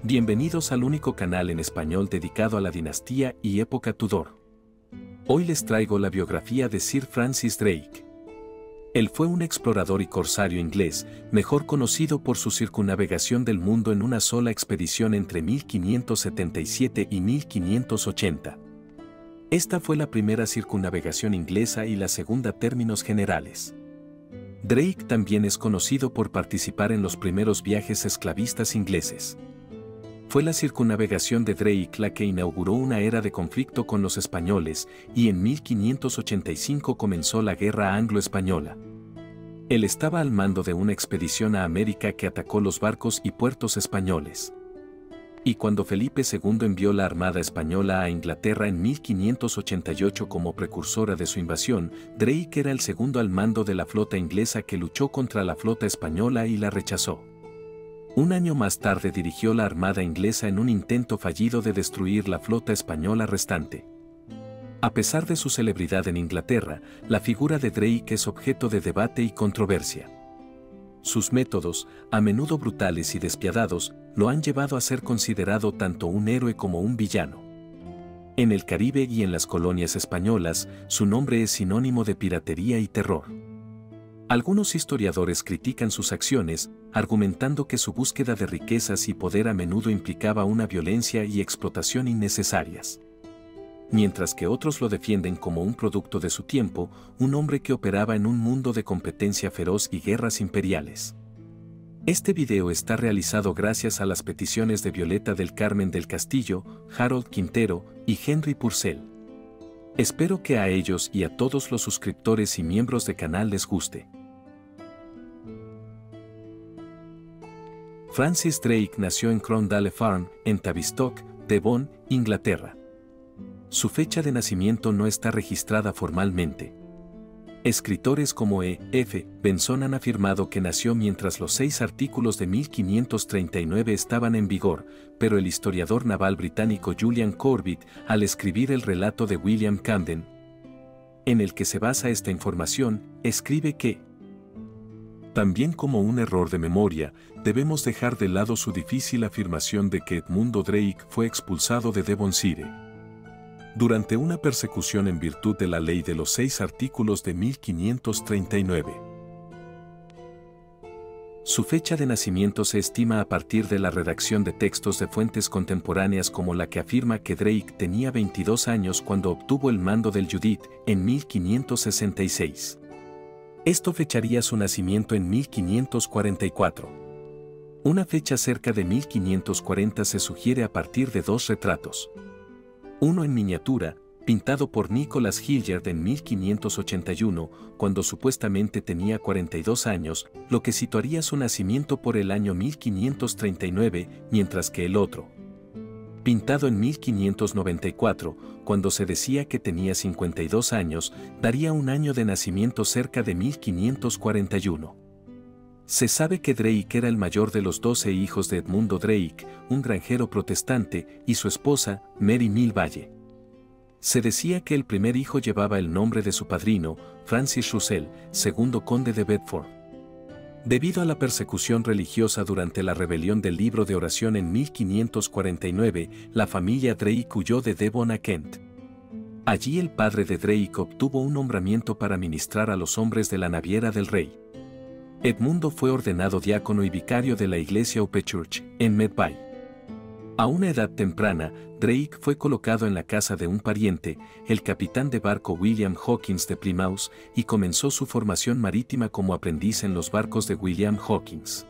Bienvenidos al único canal en español dedicado a la dinastía y época Tudor. Hoy les traigo la biografía de Sir Francis Drake. Él fue un explorador y corsario inglés, mejor conocido por su circunnavegación del mundo en una sola expedición entre 1577 y 1580. Esta fue la primera circunnavegación inglesa y la segunda términos generales. Drake también es conocido por participar en los primeros viajes esclavistas ingleses. Fue la circunnavegación de Drake la que inauguró una era de conflicto con los españoles, y en 1585 comenzó la Guerra Anglo-Española. Él estaba al mando de una expedición a América que atacó los barcos y puertos españoles. Y cuando Felipe II envió la Armada Española a Inglaterra en 1588 como precursora de su invasión, Drake era el segundo al mando de la flota inglesa que luchó contra la flota española y la rechazó. Un año más tarde dirigió la Armada inglesa en un intento fallido de destruir la flota española restante. A pesar de su celebridad en Inglaterra, la figura de Drake es objeto de debate y controversia. Sus métodos, a menudo brutales y despiadados, lo han llevado a ser considerado tanto un héroe como un villano. En el Caribe y en las colonias españolas, su nombre es sinónimo de piratería y terror. Algunos historiadores critican sus acciones, argumentando que su búsqueda de riquezas y poder a menudo implicaba una violencia y explotación innecesarias. Mientras que otros lo defienden como un producto de su tiempo, un hombre que operaba en un mundo de competencia feroz y guerras imperiales. Este video está realizado gracias a las peticiones de Violeta del Carmen del Castillo, Harold Quintero y Henry Purcell. Espero que a ellos y a todos los suscriptores y miembros del canal les guste. Francis Drake nació en Crondale Farm, en Tavistock, Devon, Inglaterra. Su fecha de nacimiento no está registrada formalmente. Escritores como E. F. Benson han afirmado que nació mientras los 6 artículos de 1539 estaban en vigor, pero el historiador naval británico Julian Corbett, al escribir el relato de William Camden, en el que se basa esta información, escribe que también como un error de memoria, debemos dejar de lado su difícil afirmación de que Edmundo Drake fue expulsado de Devonshire durante una persecución en virtud de la ley de los 6 artículos de 1539. Su fecha de nacimiento se estima a partir de la redacción de textos de fuentes contemporáneas como la que afirma que Drake tenía 22 años cuando obtuvo el mando del Judith en 1566. Esto fecharía su nacimiento en 1544. Una fecha cerca de 1540 se sugiere a partir de 2 retratos. Uno en miniatura, pintado por Nicholas Hilliard en 1581, cuando supuestamente tenía 42 años, lo que situaría su nacimiento por el año 1539, mientras que el otro, pintado en 1594, cuando se decía que tenía 52 años, daría un año de nacimiento cerca de 1541. Se sabe que Drake era el mayor de los 12 hijos de Edmundo Drake, un granjero protestante, y su esposa, Mary Mill Valle. Se decía que el primer hijo llevaba el nombre de su padrino, Francis Russell, segundo conde de Bedford. Debido a la persecución religiosa durante la rebelión del libro de oración en 1549, la familia Drake huyó de Devon a Kent. Allí el padre de Drake obtuvo un nombramiento para ministrar a los hombres de la naviera del rey. Edmundo fue ordenado diácono y vicario de la iglesia Hope Church, en Medbay. A una edad temprana, Drake fue colocado en la casa de un pariente, el capitán de barco William Hawkins de Plymouth, y comenzó su formación marítima como aprendiz en los barcos de William Hawkins.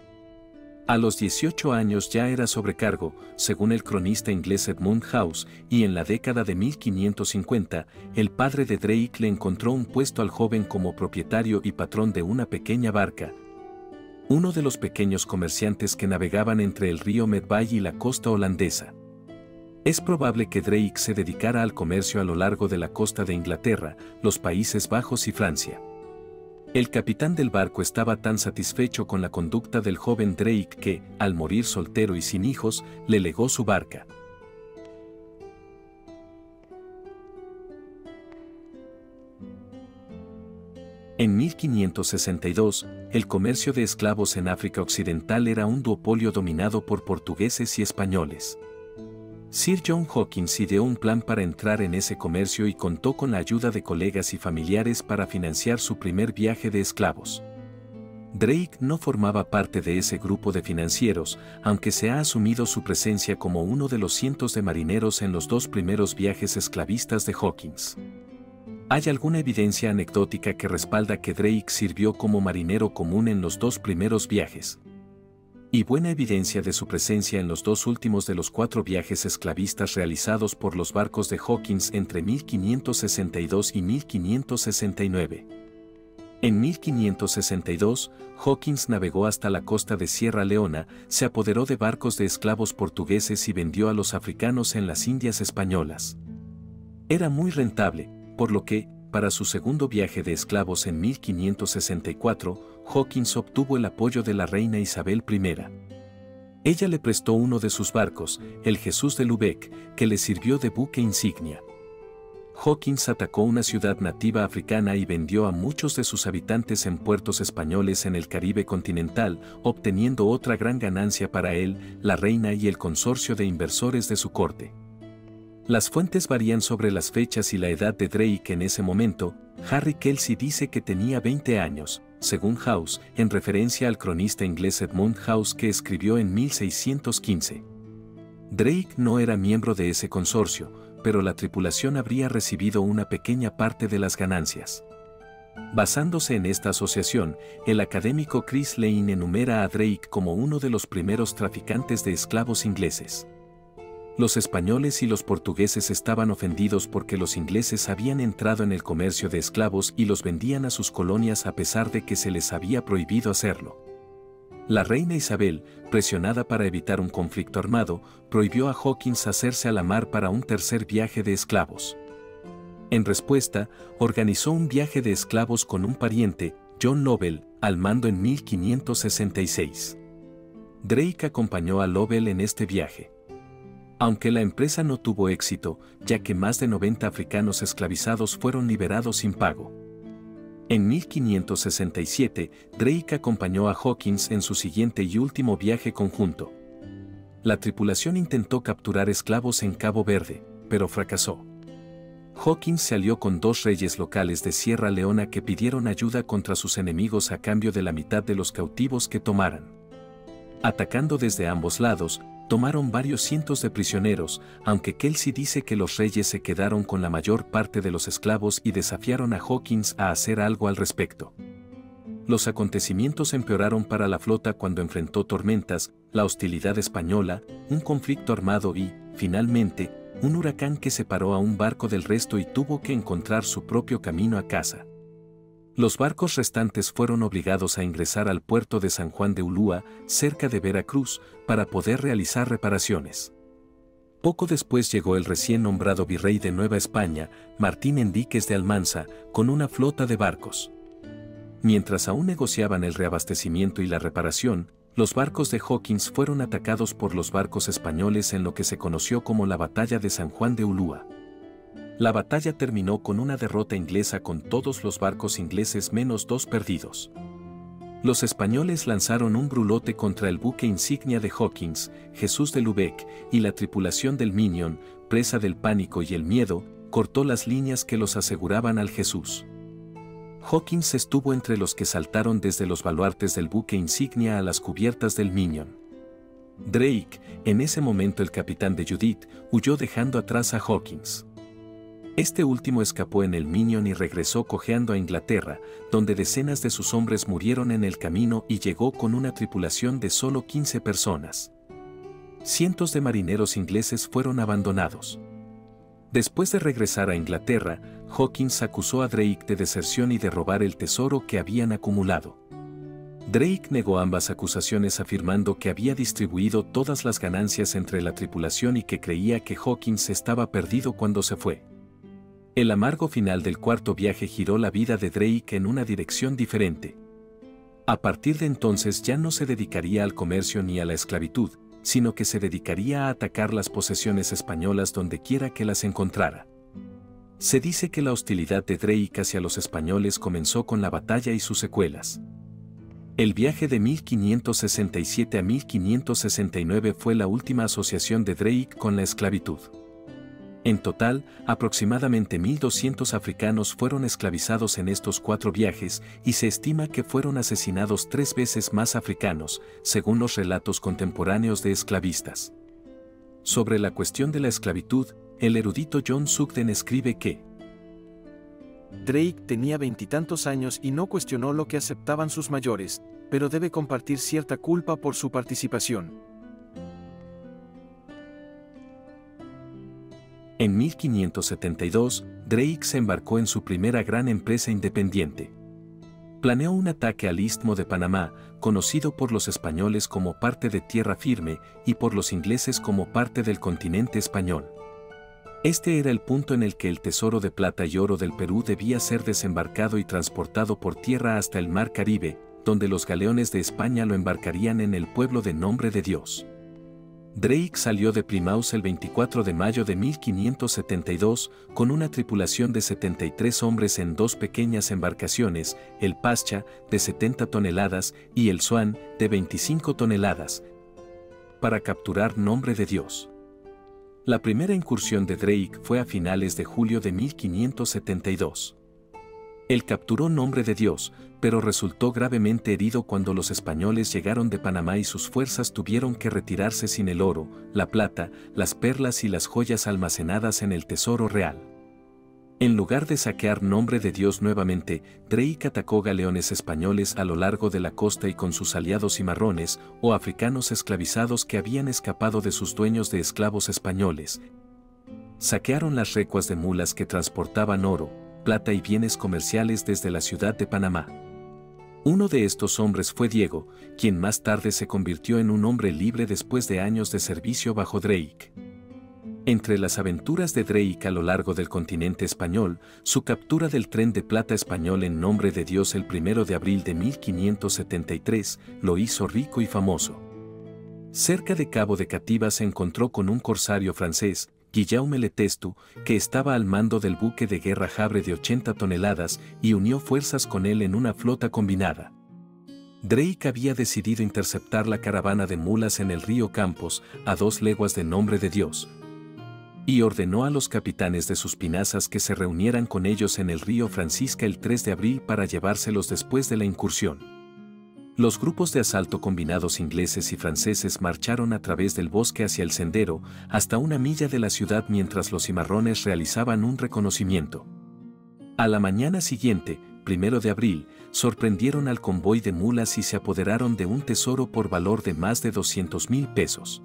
A los 18 años ya era sobrecargo, según el cronista inglés Edmund House, y en la década de 1550, el padre de Drake le encontró un puesto al joven como propietario y patrón de una pequeña barca, uno de los pequeños comerciantes que navegaban entre el río Medbay y la costa holandesa. Es probable que Drake se dedicara al comercio a lo largo de la costa de Inglaterra, los Países Bajos y Francia. El capitán del barco estaba tan satisfecho con la conducta del joven Drake que, al morir soltero y sin hijos, le legó su barca. En 1562, el comercio de esclavos en África Occidental era un duopolio dominado por portugueses y españoles. Sir John Hawkins ideó un plan para entrar en ese comercio y contó con la ayuda de colegas y familiares para financiar su primer viaje de esclavos. Drake no formaba parte de ese grupo de financieros, aunque se ha asumido su presencia como uno de los cientos de marineros en los dos primeros viajes esclavistas de Hawkins. Hay alguna evidencia anecdótica que respalda que Drake sirvió como marinero común en los dos primeros viajes. Y buena evidencia de su presencia en los dos últimos de los 4 viajes esclavistas realizados por los barcos de Hawkins entre 1562 y 1569. En 1562, Hawkins navegó hasta la costa de Sierra Leona, se apoderó de barcos de esclavos portugueses y vendió a los africanos en las Indias españolas. Era muy rentable, por lo que, para su segundo viaje de esclavos en 1564, Hawkins obtuvo el apoyo de la reina Isabel I. Ella le prestó uno de sus barcos, el Jesús de Lübeck, que le sirvió de buque insignia. Hawkins atacó una ciudad nativa africana y vendió a muchos de sus habitantes en puertos españoles en el Caribe continental, obteniendo otra gran ganancia para él, la reina y el consorcio de inversores de su corte. Las fuentes varían sobre las fechas y la edad de Drake en ese momento. Harry Kelsey dice que tenía 20 años, según House, en referencia al cronista inglés Edmund House que escribió en 1615. Drake no era miembro de ese consorcio, pero la tripulación habría recibido una pequeña parte de las ganancias. Basándose en esta asociación, el académico Chris Lane enumera a Drake como uno de los primeros traficantes de esclavos ingleses. Los españoles y los portugueses estaban ofendidos porque los ingleses habían entrado en el comercio de esclavos y los vendían a sus colonias a pesar de que se les había prohibido hacerlo. La reina Isabel, presionada para evitar un conflicto armado, prohibió a Hawkins hacerse a la mar para un tercer viaje de esclavos. En respuesta, organizó un viaje de esclavos con un pariente, John Lovell, al mando en 1566. Drake acompañó a Lovell en este viaje. Aunque la empresa no tuvo éxito, ya que más de 90 africanos esclavizados fueron liberados sin pago. En 1567, Drake acompañó a Hawkins en su siguiente y último viaje conjunto. La tripulación intentó capturar esclavos en Cabo Verde, pero fracasó. Hawkins se alió con 2 reyes locales de Sierra Leona que pidieron ayuda contra sus enemigos a cambio de la mitad de los cautivos que tomaran. Atacando desde ambos lados, tomaron varios cientos de prisioneros, aunque Kelsey dice que los reyes se quedaron con la mayor parte de los esclavos y desafiaron a Hawkins a hacer algo al respecto. Los acontecimientos empeoraron para la flota cuando enfrentó tormentas, la hostilidad española, un conflicto armado y, finalmente, un huracán que separó a un barco del resto y tuvo que encontrar su propio camino a casa. Los barcos restantes fueron obligados a ingresar al puerto de San Juan de Ulúa, cerca de Veracruz, para poder realizar reparaciones. Poco después llegó el recién nombrado virrey de Nueva España, Martín Enríquez de Almanza, con una flota de barcos. Mientras aún negociaban el reabastecimiento y la reparación, los barcos de Hawkins fueron atacados por los barcos españoles en lo que se conoció como la Batalla de San Juan de Ulúa. La batalla terminó con una derrota inglesa con todos los barcos ingleses menos 2 perdidos. Los españoles lanzaron un brulote contra el buque insignia de Hawkins, Jesús de Lübeck, y la tripulación del Minion, presa del pánico y el miedo, cortó las líneas que los aseguraban al Jesús. Hawkins estuvo entre los que saltaron desde los baluartes del buque insignia a las cubiertas del Minion. Drake, en ese momento el capitán de Judith, huyó dejando atrás a Hawkins. Este último escapó en el Minion y regresó cojeando a Inglaterra, donde decenas de sus hombres murieron en el camino y llegó con una tripulación de solo 15 personas. Cientos de marineros ingleses fueron abandonados. Después de regresar a Inglaterra, Hawkins acusó a Drake de deserción y de robar el tesoro que habían acumulado. Drake negó ambas acusaciones afirmando que había distribuido todas las ganancias entre la tripulación y que creía que Hawkins estaba perdido cuando se fue. El amargo final del cuarto viaje giró la vida de Drake en una dirección diferente. A partir de entonces ya no se dedicaría al comercio ni a la esclavitud, sino que se dedicaría a atacar las posesiones españolas donde quiera que las encontrara. Se dice que la hostilidad de Drake hacia los españoles comenzó con la batalla y sus secuelas. El viaje de 1567 a 1569 fue la última asociación de Drake con la esclavitud. En total, aproximadamente 1.200 africanos fueron esclavizados en estos 4 viajes y se estima que fueron asesinados 3 veces más africanos, según los relatos contemporáneos de esclavistas. Sobre la cuestión de la esclavitud, el erudito John Sugden escribe que Drake tenía 20 y tantos años y no cuestionó lo que aceptaban sus mayores, pero debe compartir cierta culpa por su participación. En 1572, Drake se embarcó en su primera gran empresa independiente. Planeó un ataque al Istmo de Panamá, conocido por los españoles como parte de tierra firme y por los ingleses como parte del continente español. Este era el punto en el que el tesoro de plata y oro del Perú debía ser desembarcado y transportado por tierra hasta el Mar Caribe, donde los galeones de España lo embarcarían en el pueblo de Nombre de Dios. Drake salió de Plymouth el 24 de mayo de 1572 con una tripulación de 73 hombres en 2 pequeñas embarcaciones, el Pascha, de 70 toneladas, y el Swan, de 25 toneladas, para capturar Nombre de Dios. La primera incursión de Drake fue a finales de julio de 1572. Él capturó Nombre de Dios, pero resultó gravemente herido cuando los españoles llegaron de Panamá y sus fuerzas tuvieron que retirarse sin el oro, la plata, las perlas y las joyas almacenadas en el tesoro real. En lugar de saquear Nombre de Dios nuevamente, Drake atacó galeones españoles a lo largo de la costa y con sus aliados cimarrones o africanos esclavizados que habían escapado de sus dueños de esclavos españoles. Saquearon las recuas de mulas que transportaban oro, plata y bienes comerciales desde la ciudad de Panamá. Uno de estos hombres fue Diego, quien más tarde se convirtió en un hombre libre después de años de servicio bajo Drake. Entre las aventuras de Drake a lo largo del continente español, su captura del tren de plata español en Nombre de Dios el 1 de abril de 1573 lo hizo rico y famoso. Cerca de Cabo de Cativa se encontró con un corsario francés, Guillaume Le Testu, que estaba al mando del buque de guerra Havre de 80 toneladas y unió fuerzas con él en una flota combinada. Drake había decidido interceptar la caravana de mulas en el río Campos, a 2 leguas de Nombre de Dios, y ordenó a los capitanes de sus pinazas que se reunieran con ellos en el río Francisca el 3 de abril para llevárselos después de la incursión. Los grupos de asalto combinados ingleses y franceses marcharon a través del bosque hacia el sendero, hasta 1 milla de la ciudad mientras los cimarrones realizaban un reconocimiento. A la mañana siguiente, 1 de abril, sorprendieron al convoy de mulas y se apoderaron de un tesoro por valor de más de 200,000 pesos.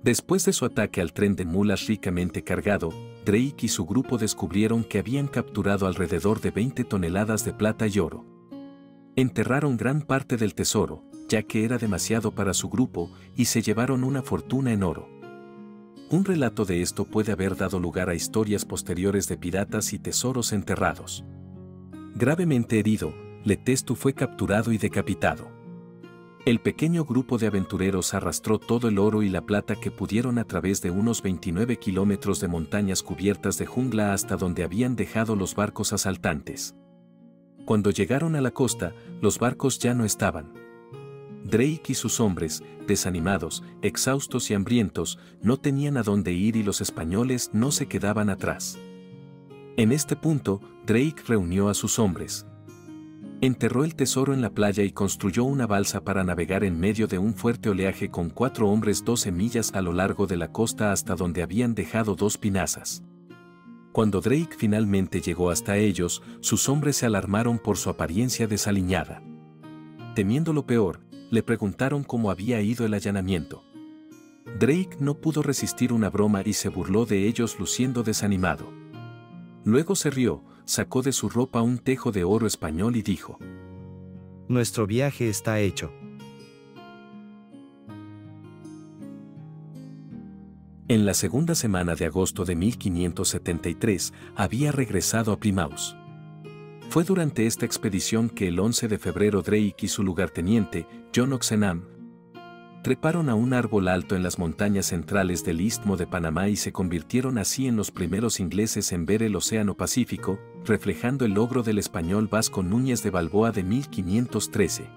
Después de su ataque al tren de mulas ricamente cargado, Drake y su grupo descubrieron que habían capturado alrededor de 20 toneladas de plata y oro. Enterraron gran parte del tesoro, ya que era demasiado para su grupo, y se llevaron una fortuna en oro. Un relato de esto puede haber dado lugar a historias posteriores de piratas y tesoros enterrados. Gravemente herido, Le Testu fue capturado y decapitado. El pequeño grupo de aventureros arrastró todo el oro y la plata que pudieron a través de unos 29 kilómetros de montañas cubiertas de jungla hasta donde habían dejado los barcos asaltantes. Cuando llegaron a la costa, los barcos ya no estaban. Drake y sus hombres, desanimados, exhaustos y hambrientos, no tenían a dónde ir y los españoles no se quedaban atrás. En este punto, Drake reunió a sus hombres. Enterró el tesoro en la playa y construyó una balsa para navegar en medio de un fuerte oleaje con 4 hombres 12 millas a lo largo de la costa hasta donde habían dejado 2 pinazas. Cuando Drake finalmente llegó hasta ellos, sus hombres se alarmaron por su apariencia desaliñada. Temiendo lo peor, le preguntaron cómo había ido el allanamiento. Drake no pudo resistir una broma y se burló de ellos luciendo desanimado. Luego se rió, sacó de su ropa un tejo de oro español y dijo: Nuestro viaje está hecho. En la segunda semana de agosto de 1573, había regresado a Plymouth. Fue durante esta expedición que el 11 de febrero Drake y su lugarteniente, John Oxenham, Treparon a un árbol alto en las montañas centrales del Istmo de Panamá y se convirtieron así en los primeros ingleses en ver el Océano Pacífico, reflejando el logro del español Vasco Núñez de Balboa de 1513.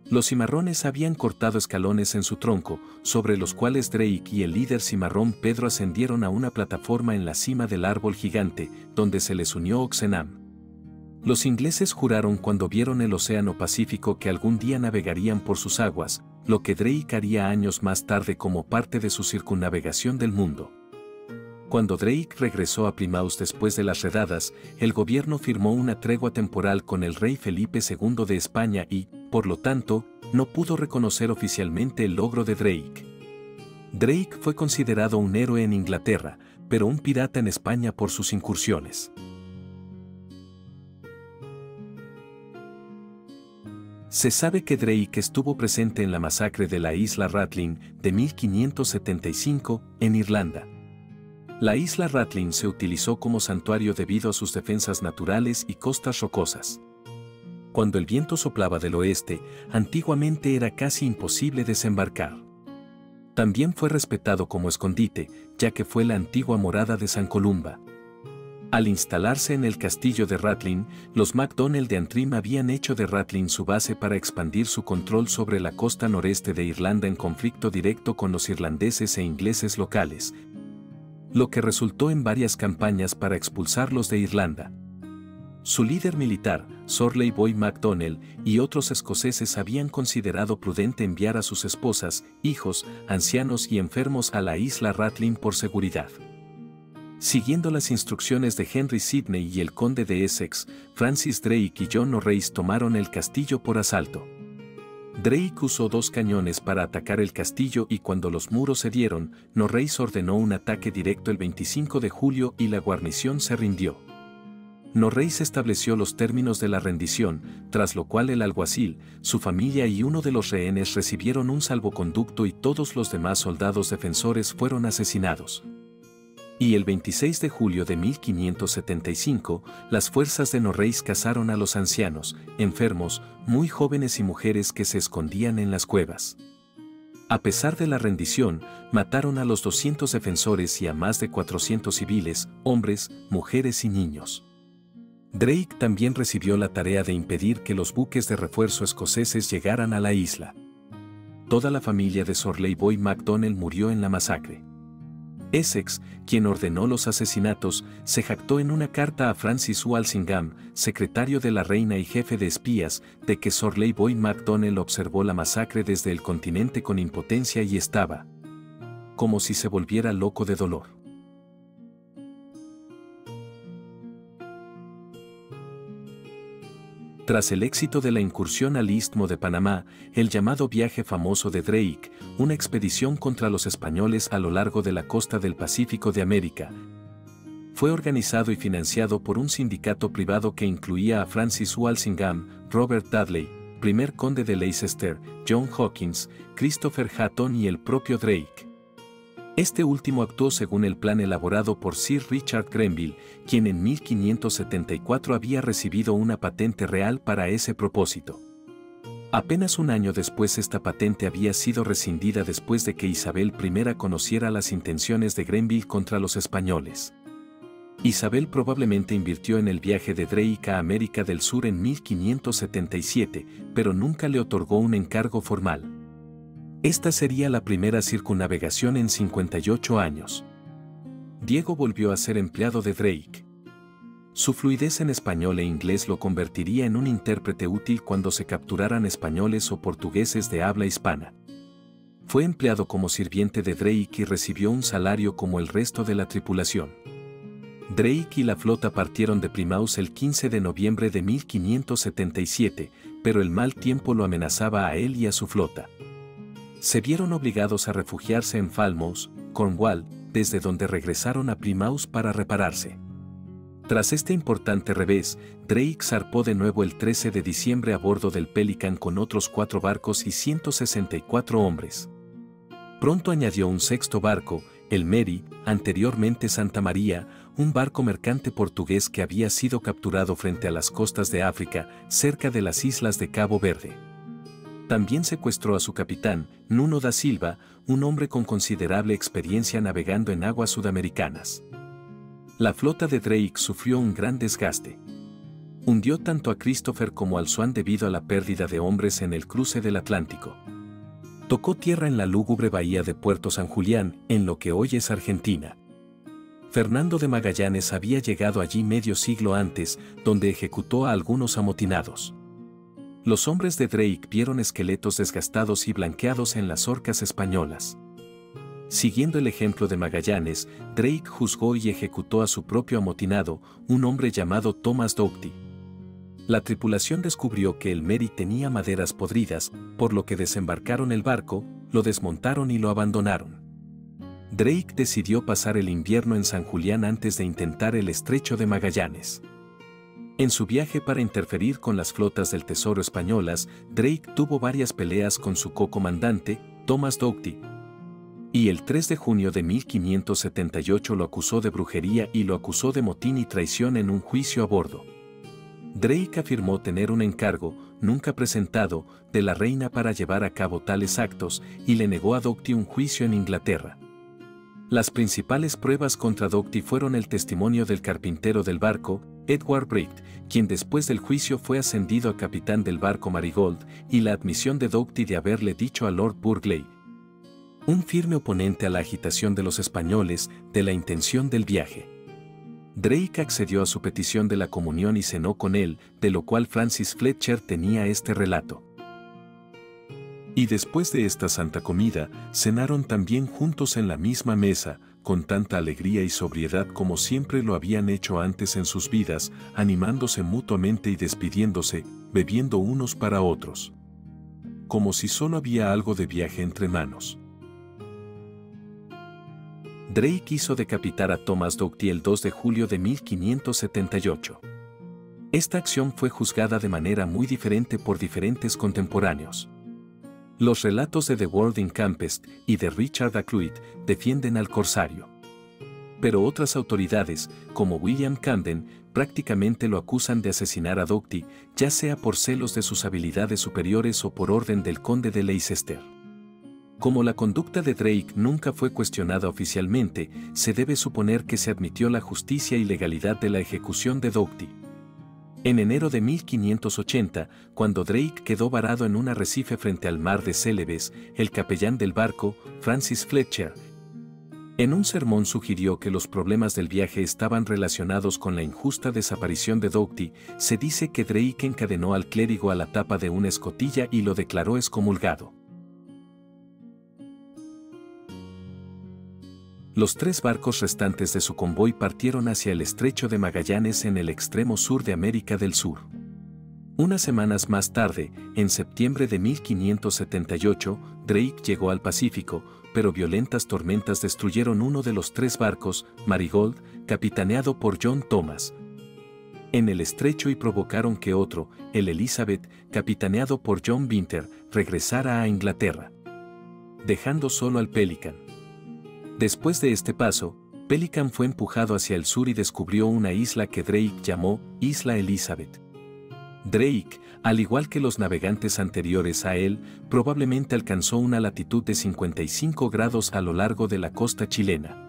Los cimarrones habían cortado escalones en su tronco, sobre los cuales Drake y el líder cimarrón Pedro ascendieron a una plataforma en la cima del árbol gigante, donde se les unió Oxenham. Los ingleses juraron cuando vieron el Océano Pacífico que algún día navegarían por sus aguas, lo que Drake haría años más tarde como parte de su circunnavegación del mundo. Cuando Drake regresó a Plymouth después de las redadas, el gobierno firmó una tregua temporal con el rey Felipe II de España y, por lo tanto, no pudo reconocer oficialmente el logro de Drake. Drake fue considerado un héroe en Inglaterra, pero un pirata en España por sus incursiones. Se sabe que Drake estuvo presente en la masacre de la isla Rathlin de 1575, en Irlanda. La isla Rathlin se utilizó como santuario debido a sus defensas naturales y costas rocosas. Cuando el viento soplaba del oeste, antiguamente era casi imposible desembarcar. También fue respetado como escondite, ya que fue la antigua morada de San Columba. Al instalarse en el castillo de Rathlin, los MacDonnell de Antrim habían hecho de Rathlin su base para expandir su control sobre la costa noreste de Irlanda en conflicto directo con los irlandeses e ingleses locales, lo que resultó en varias campañas para expulsarlos de Irlanda. Su líder militar, Sorley Boy MacDonnell, y otros escoceses habían considerado prudente enviar a sus esposas, hijos, ancianos y enfermos a la isla Rathlin por seguridad. Siguiendo las instrucciones de Henry Sidney y el conde de Essex, Francis Drake y John Norreys tomaron el castillo por asalto. Drake usó 2 cañones para atacar el castillo y cuando los muros cedieron, Norreys ordenó un ataque directo el 25 de julio y la guarnición se rindió. Norreys estableció los términos de la rendición, tras lo cual el alguacil, su familia y uno de los rehenes recibieron un salvoconducto y todos los demás soldados defensores fueron asesinados. Y el 26 de julio de 1575, las fuerzas de Norreys cazaron a los ancianos, enfermos, muy jóvenes y mujeres que se escondían en las cuevas. A pesar de la rendición, mataron a los 200 defensores y a más de 400 civiles, hombres, mujeres y niños. Drake también recibió la tarea de impedir que los buques de refuerzo escoceses llegaran a la isla. Toda la familia de Sorley Boy MacDonnell murió en la masacre. Essex, quien ordenó los asesinatos, se jactó en una carta a Francis Walsingham, secretario de la reina y jefe de espías, de que Sorley Boy MacDonnell observó la masacre desde el continente con impotencia y estaba como si se volviera loco de dolor. Tras el éxito de la incursión al Istmo de Panamá, el llamado viaje famoso de Drake, una expedición contra los españoles a lo largo de la costa del Pacífico de América, fue organizado y financiado por un sindicato privado que incluía a Francis Walsingham, Robert Dudley, primer conde de Leicester, John Hawkins, Christopher Hatton y el propio Drake. Este último actuó según el plan elaborado por Sir Richard Grenville, quien en 1574 había recibido una patente real para ese propósito. Apenas un año después esta patente había sido rescindida después de que Isabel I conociera las intenciones de Grenville contra los españoles. Isabel probablemente invirtió en el viaje de Drake a América del Sur en 1577, pero nunca le otorgó un encargo formal. Esta sería la primera circunnavegación en 58 años. Diego volvió a ser empleado de Drake. Su fluidez en español e inglés lo convertiría en un intérprete útil cuando se capturaran españoles o portugueses de habla hispana. Fue empleado como sirviente de Drake y recibió un salario como el resto de la tripulación. Drake y la flota partieron de Plymouth el 15 de noviembre de 1577, pero el mal tiempo lo amenazaba a él y a su flota. Se vieron obligados a refugiarse en Falmouth, Cornwall, desde donde regresaron a Plymouth para repararse. Tras este importante revés, Drake zarpó de nuevo el 13 de diciembre a bordo del Pelican con otros 4 barcos y 164 hombres. Pronto añadió un 6º barco, el Mary, anteriormente Santa María, un barco mercante portugués que había sido capturado frente a las costas de África, cerca de las islas de Cabo Verde. También secuestró a su capitán, Nuno da Silva, un hombre con considerable experiencia navegando en aguas sudamericanas. La flota de Drake sufrió un gran desgaste. Hundió tanto a Christopher como al Swan debido a la pérdida de hombres en el cruce del Atlántico. Tocó tierra en la lúgubre bahía de Puerto San Julián, en lo que hoy es Argentina. Fernando de Magallanes había llegado allí medio siglo antes, donde ejecutó a algunos amotinados. Los hombres de Drake vieron esqueletos desgastados y blanqueados en las orcas españolas. Siguiendo el ejemplo de Magallanes, Drake juzgó y ejecutó a su propio amotinado, un hombre llamado Thomas Doughty. La tripulación descubrió que el Mary tenía maderas podridas, por lo que desembarcaron el barco, lo desmontaron y lo abandonaron. Drake decidió pasar el invierno en San Julián antes de intentar el estrecho de Magallanes. En su viaje para interferir con las flotas del Tesoro españolas, Drake tuvo varias peleas con su co-comandante, Thomas Doughty, y el 3 de junio de 1578 lo acusó de brujería y lo acusó de motín y traición en un juicio a bordo. Drake afirmó tener un encargo, nunca presentado, de la reina para llevar a cabo tales actos y le negó a Doughty un juicio en Inglaterra. Las principales pruebas contra Doughty fueron el testimonio del carpintero del barco, Edward Bright, quien después del juicio fue ascendido a capitán del barco Marigold, y la admisión de Doughty de haberle dicho a Lord Burghley, un firme oponente a la agitación de los españoles, de la intención del viaje. Drake accedió a su petición de la comunión y cenó con él, de lo cual Francis Fletcher tenía este relato. Y después de esta santa comida, cenaron también juntos en la misma mesa, con tanta alegría y sobriedad como siempre lo habían hecho antes en sus vidas, animándose mutuamente y despidiéndose, bebiendo unos para otros. Como si solo había algo de viaje entre manos. Drake hizo decapitar a Thomas Doughty el 2 de julio de 1578. Esta acción fue juzgada de manera muy diferente por diferentes contemporáneos. Los relatos de The World in Campest y de Richard Ackroyd defienden al corsario. Pero otras autoridades, como William Camden, prácticamente lo acusan de asesinar a Doughty, ya sea por celos de sus habilidades superiores o por orden del conde de Leicester. Como la conducta de Drake nunca fue cuestionada oficialmente, se debe suponer que se admitió la justicia y legalidad de la ejecución de Doughty. En enero de 1580, cuando Drake quedó varado en un arrecife frente al mar de Celebes, el capellán del barco, Francis Fletcher, en un sermón sugirió que los problemas del viaje estaban relacionados con la injusta desaparición de Doughty. Se dice que Drake encadenó al clérigo a la tapa de una escotilla y lo declaró excomulgado. Los 3 barcos restantes de su convoy partieron hacia el estrecho de Magallanes en el extremo sur de América del Sur. Unas semanas más tarde, en septiembre de 1578, Drake llegó al Pacífico, pero violentas tormentas destruyeron uno de los 3 barcos, Marigold, capitaneado por John Thomas, en el estrecho y provocaron que otro, el Elizabeth, capitaneado por John Vinter, regresara a Inglaterra, dejando solo al Pelican. Después de este paso, Pelican fue empujado hacia el sur y descubrió una isla que Drake llamó Isla Elizabeth. Drake, al igual que los navegantes anteriores a él, probablemente alcanzó una latitud de 55 grados a lo largo de la costa chilena.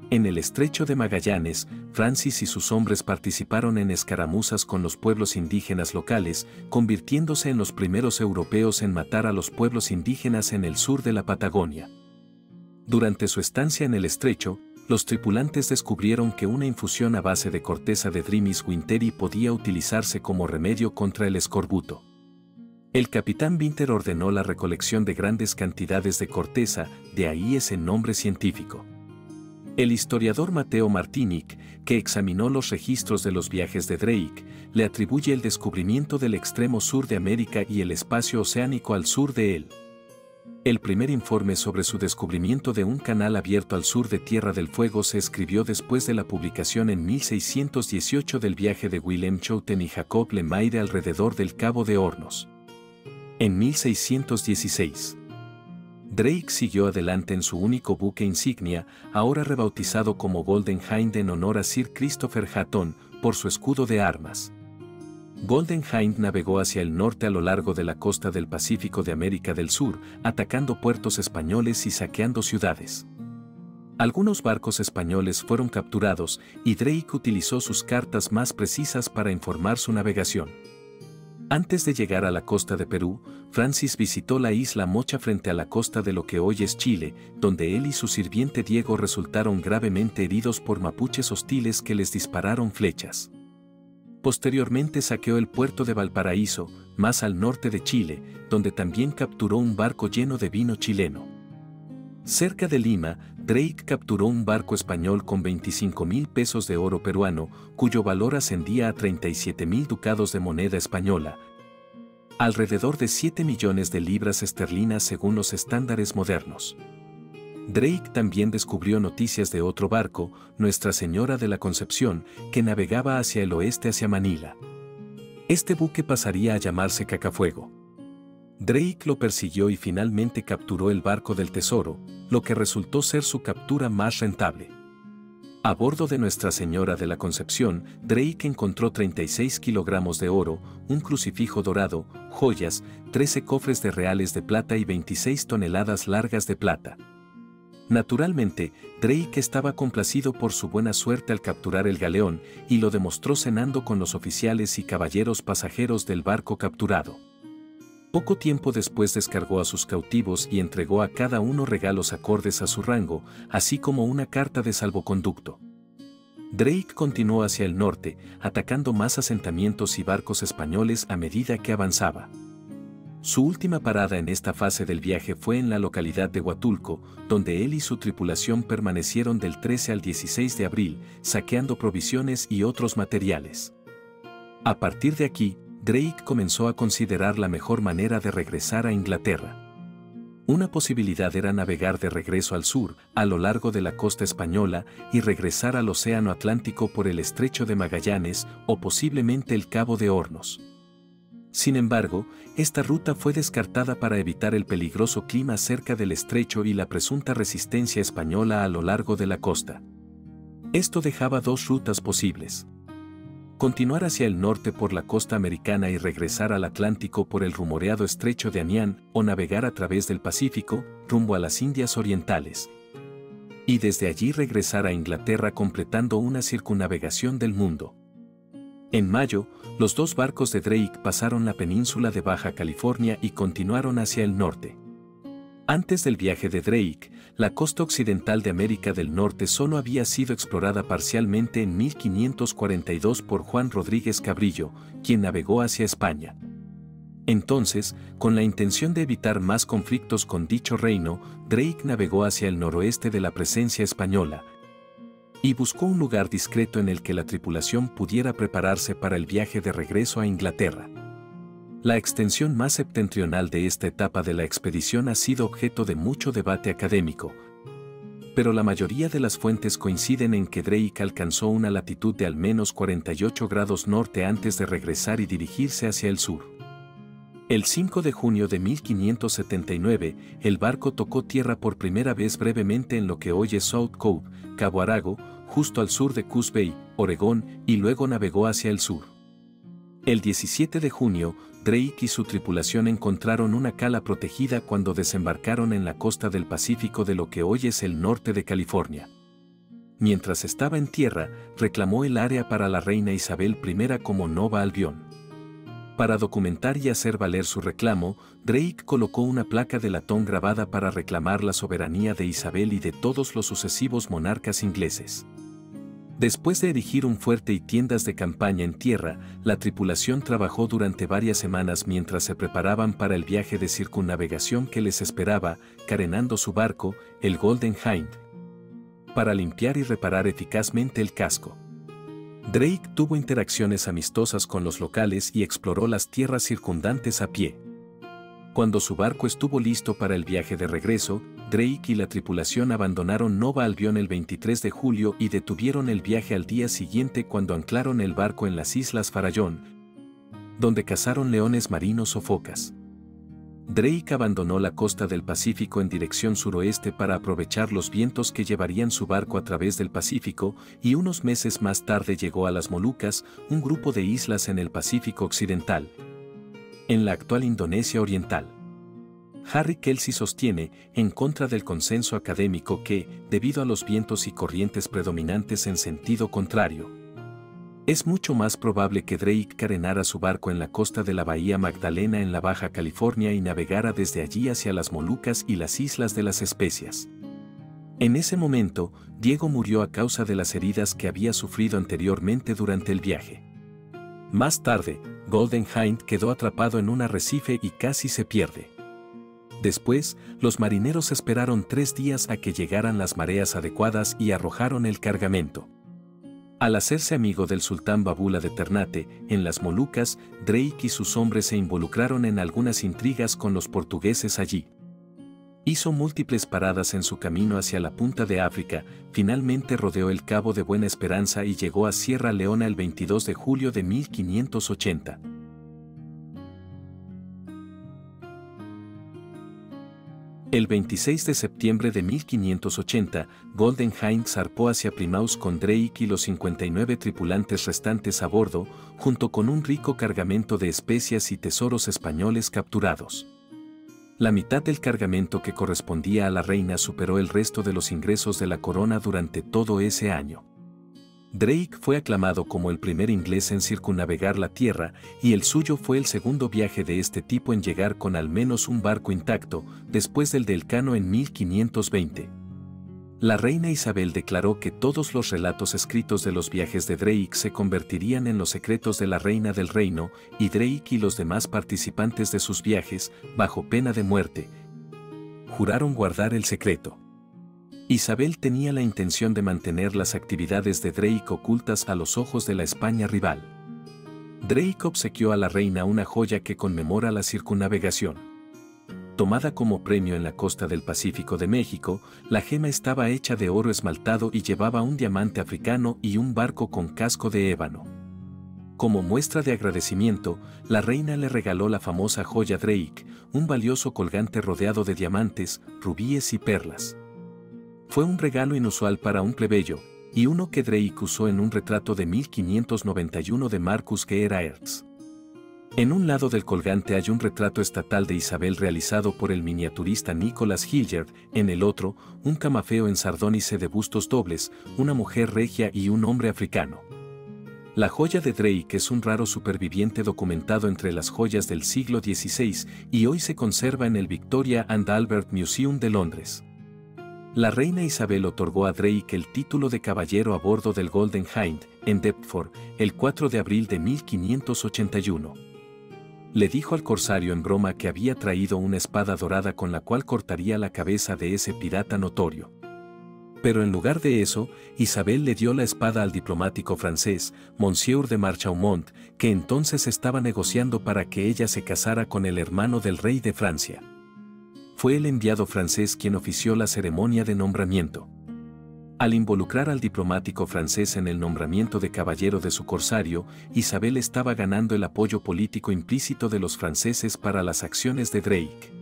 En el estrecho de Magallanes, Francis y sus hombres participaron en escaramuzas con los pueblos indígenas locales, convirtiéndose en los primeros europeos en matar a los pueblos indígenas en el sur de la Patagonia. Durante su estancia en el estrecho, los tripulantes descubrieron que una infusión a base de corteza de Drimys winteri podía utilizarse como remedio contra el escorbuto. El capitán Vinter ordenó la recolección de grandes cantidades de corteza, de ahí ese nombre científico. El historiador Mateo Martinic, que examinó los registros de los viajes de Drake, le atribuye el descubrimiento del extremo sur de América y el espacio oceánico al sur de él. El primer informe sobre su descubrimiento de un canal abierto al sur de Tierra del Fuego se escribió después de la publicación en 1618 del viaje de Willem Schouten y Jacob Le Maire alrededor del Cabo de Hornos. En 1616, Drake siguió adelante en su único buque insignia, ahora rebautizado como Golden Hind en honor a Sir Christopher Hatton, por su escudo de armas. Golden Hind navegó hacia el norte a lo largo de la costa del Pacífico de América del Sur, atacando puertos españoles y saqueando ciudades. Algunos barcos españoles fueron capturados y Drake utilizó sus cartas más precisas para informar su navegación. Antes de llegar a la costa de Perú, Francis visitó la isla Mocha frente a la costa de lo que hoy es Chile, donde él y su sirviente Diego resultaron gravemente heridos por mapuches hostiles que les dispararon flechas. Posteriormente saqueó el puerto de Valparaíso, más al norte de Chile, donde también capturó un barco lleno de vino chileno. Cerca de Lima, Drake capturó un barco español con 25.000 pesos de oro peruano, cuyo valor ascendía a 37.000 ducados de moneda española, alrededor de 7 millones de libras esterlinas según los estándares modernos. Drake también descubrió noticias de otro barco, Nuestra Señora de la Concepción, que navegaba hacia el oeste hacia Manila. Este buque pasaría a llamarse Cacafuego. Drake lo persiguió y finalmente capturó el barco del tesoro, lo que resultó ser su captura más rentable. A bordo de Nuestra Señora de la Concepción, Drake encontró 36 kilogramos de oro, un crucifijo dorado, joyas, 13 cofres de reales de plata y 26 toneladas largas de plata. Naturalmente, Drake estaba complacido por su buena suerte al capturar el galeón y lo demostró cenando con los oficiales y caballeros pasajeros del barco capturado. Poco tiempo después descargó a sus cautivos y entregó a cada uno regalos acordes a su rango, así como una carta de salvoconducto. Drake continuó hacia el norte, atacando más asentamientos y barcos españoles a medida que avanzaba. Su última parada en esta fase del viaje fue en la localidad de Huatulco, donde él y su tripulación permanecieron del 13 al 16 de abril, saqueando provisiones y otros materiales. A partir de aquí, Drake comenzó a considerar la mejor manera de regresar a Inglaterra. Una posibilidad era navegar de regreso al sur, a lo largo de la costa española, y regresar al Océano Atlántico por el Estrecho de Magallanes o posiblemente el Cabo de Hornos. Sin embargo, esta ruta fue descartada para evitar el peligroso clima cerca del estrecho y la presunta resistencia española a lo largo de la costa. Esto dejaba dos rutas posibles: continuar hacia el norte por la costa americana y regresar al Atlántico por el rumoreado estrecho de Anián, o navegar a través del Pacífico, rumbo a las Indias Orientales, y desde allí regresar a Inglaterra completando una circunnavegación del mundo. En mayo, los dos barcos de Drake pasaron la península de Baja California y continuaron hacia el norte. Antes del viaje de Drake, la costa occidental de América del Norte solo había sido explorada parcialmente en 1542 por Juan Rodríguez Cabrillo, quien navegó hacia España. Entonces, con la intención de evitar más conflictos con dicho reino, Drake navegó hacia el noroeste de la presencia española y buscó un lugar discreto en el que la tripulación pudiera prepararse para el viaje de regreso a Inglaterra. La extensión más septentrional de esta etapa de la expedición ha sido objeto de mucho debate académico, pero la mayoría de las fuentes coinciden en que Drake alcanzó una latitud de al menos 48 grados norte antes de regresar y dirigirse hacia el sur. El 5 de junio de 1579, el barco tocó tierra por primera vez brevemente en lo que hoy es South Cove, Cabo Arago, justo al sur de Coos Bay, Oregón, y luego navegó hacia el sur. El 17 de junio, Drake y su tripulación encontraron una cala protegida cuando desembarcaron en la costa del Pacífico de lo que hoy es el norte de California. Mientras estaba en tierra, reclamó el área para la reina Isabel I como Nova Albion. Para documentar y hacer valer su reclamo, Drake colocó una placa de latón grabada para reclamar la soberanía de Isabel y de todos los sucesivos monarcas ingleses. Después de erigir un fuerte y tiendas de campaña en tierra, la tripulación trabajó durante varias semanas mientras se preparaban para el viaje de circunnavegación que les esperaba, carenando su barco, el Golden Hind, para limpiar y reparar eficazmente el casco. Drake tuvo interacciones amistosas con los locales y exploró las tierras circundantes a pie. Cuando su barco estuvo listo para el viaje de regreso, Drake y la tripulación abandonaron Nova Albion el 23 de julio y detuvieron el viaje al día siguiente cuando anclaron el barco en las Islas Farallón, donde cazaron leones marinos o focas. Drake abandonó la costa del Pacífico en dirección suroeste para aprovechar los vientos que llevarían su barco a través del Pacífico, y unos meses más tarde llegó a las Molucas, un grupo de islas en el Pacífico Occidental, en la actual Indonesia Oriental. Harry Kelsey sostiene, en contra del consenso académico, que, debido a los vientos y corrientes predominantes en sentido contrario, es mucho más probable que Drake carenara su barco en la costa de la Bahía Magdalena en la Baja California y navegara desde allí hacia las Molucas y las Islas de las Especias. En ese momento, Diego murió a causa de las heridas que había sufrido anteriormente durante el viaje. Más tarde, Golden Hind quedó atrapado en un arrecife y casi se pierde. Después, los marineros esperaron 3 días a que llegaran las mareas adecuadas y arrojaron el cargamento. Al hacerse amigo del sultán Babula de Ternate, en las Molucas, Drake y sus hombres se involucraron en algunas intrigas con los portugueses allí. Hizo múltiples paradas en su camino hacia la punta de África, finalmente rodeó el Cabo de Buena Esperanza y llegó a Sierra Leona el 22 de julio de 1580. El 26 de septiembre de 1580, Golden Hind zarpó hacia Plymouth con Drake y los 59 tripulantes restantes a bordo, junto con un rico cargamento de especias y tesoros españoles capturados. La mitad del cargamento que correspondía a la reina superó el resto de los ingresos de la corona durante todo ese año. Drake fue aclamado como el primer inglés en circunnavegar la Tierra, y el suyo fue el segundo viaje de este tipo en llegar con al menos un barco intacto, después del de Elcano en 1520. La reina Isabel declaró que todos los relatos escritos de los viajes de Drake se convertirían en los secretos de la reina del reino, y Drake y los demás participantes de sus viajes, bajo pena de muerte, juraron guardar el secreto. Isabel tenía la intención de mantener las actividades de Drake ocultas a los ojos de la España rival. Drake obsequió a la reina una joya que conmemora la circunnavegación. Tomada como premio en la costa del Pacífico de México, la gema estaba hecha de oro esmaltado y llevaba un diamante africano y un barco con casco de ébano. Como muestra de agradecimiento, la reina le regaló la famosa joya Drake, un valioso colgante rodeado de diamantes, rubíes y perlas. Fue un regalo inusual para un plebeyo, y uno que Drake usó en un retrato de 1591 de Marcus Geeraerts. En un lado del colgante hay un retrato estatal de Isabel realizado por el miniaturista Nicholas Hilliard, en el otro, un camafeo en sardónice de bustos dobles, una mujer regia y un hombre africano. La joya de Drake es un raro superviviente documentado entre las joyas del siglo XVI y hoy se conserva en el Victoria and Albert Museum de Londres. La reina Isabel otorgó a Drake el título de caballero a bordo del Golden Hind, en Deptford, el 4 de abril de 1581. Le dijo al corsario en broma que había traído una espada dorada con la cual cortaría la cabeza de ese pirata notorio. Pero en lugar de eso, Isabel le dio la espada al diplomático francés, Monsieur de Marchaumont, que entonces estaba negociando para que ella se casara con el hermano del rey de Francia. Fue el enviado francés quien ofició la ceremonia de nombramiento. Al involucrar al diplomático francés en el nombramiento de caballero de su corsario, Isabel estaba ganando el apoyo político implícito de los franceses para las acciones de Drake.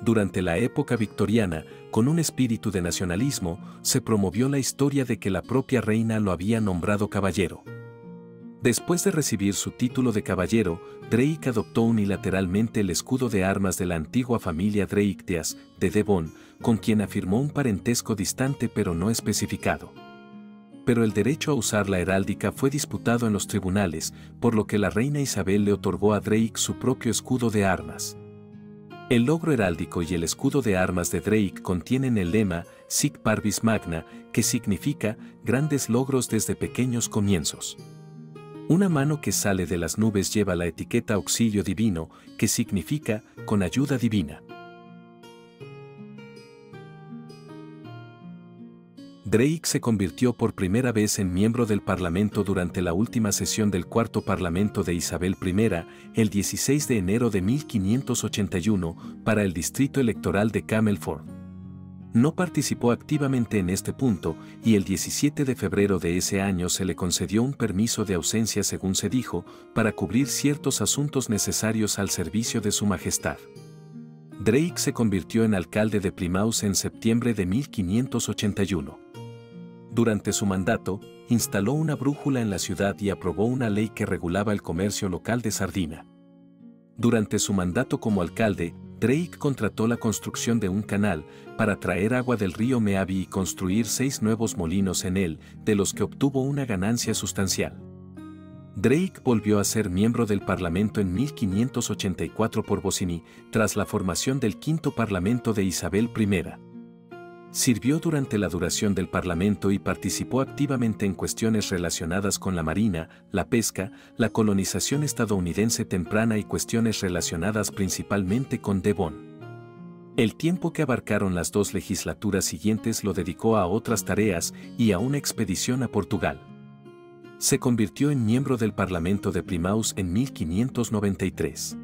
Durante la época victoriana, con un espíritu de nacionalismo, se promovió la historia de que la propia reina lo había nombrado caballero. Después de recibir su título de caballero, Drake adoptó unilateralmente el escudo de armas de la antigua familia Draketeas, de Devon, con quien afirmó un parentesco distante pero no especificado. Pero el derecho a usar la heráldica fue disputado en los tribunales, por lo que la reina Isabel le otorgó a Drake su propio escudo de armas. El logro heráldico y el escudo de armas de Drake contienen el lema Sic Parvis Magna, que significa grandes logros desde pequeños comienzos. Una mano que sale de las nubes lleva la etiqueta Auxilio Divino, que significa con ayuda divina. Drake se convirtió por primera vez en miembro del Parlamento durante la última sesión del Cuarto Parlamento de Isabel I, el 16 de enero de 1581, para el distrito electoral de Camelford. No participó activamente en este punto, y el 17 de febrero de ese año se le concedió un permiso de ausencia, según se dijo, para cubrir ciertos asuntos necesarios al servicio de su majestad. Drake se convirtió en alcalde de Plymouth en septiembre de 1581. Durante su mandato, instaló una brújula en la ciudad y aprobó una ley que regulaba el comercio local de sardina. Durante su mandato como alcalde, Drake contrató la construcción de un canal para traer agua del río Meavi y construir 6 nuevos molinos en él, de los que obtuvo una ganancia sustancial. Drake volvió a ser miembro del Parlamento en 1584 por Bosini, tras la formación del quinto Parlamento de Isabel I. Sirvió durante la duración del Parlamento y participó activamente en cuestiones relacionadas con la marina, la pesca, la colonización estadounidense temprana y cuestiones relacionadas principalmente con Devon. El tiempo que abarcaron las 2 legislaturas siguientes lo dedicó a otras tareas y a una expedición a Portugal. Se convirtió en miembro del Parlamento de Plymouth en 1593.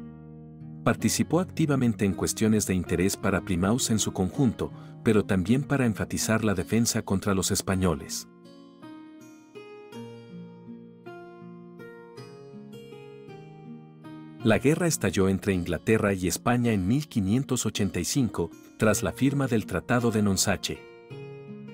Participó activamente en cuestiones de interés para Plymouth en su conjunto, pero también para enfatizar la defensa contra los españoles. La guerra estalló entre Inglaterra y España en 1585, tras la firma del Tratado de Nonsuch.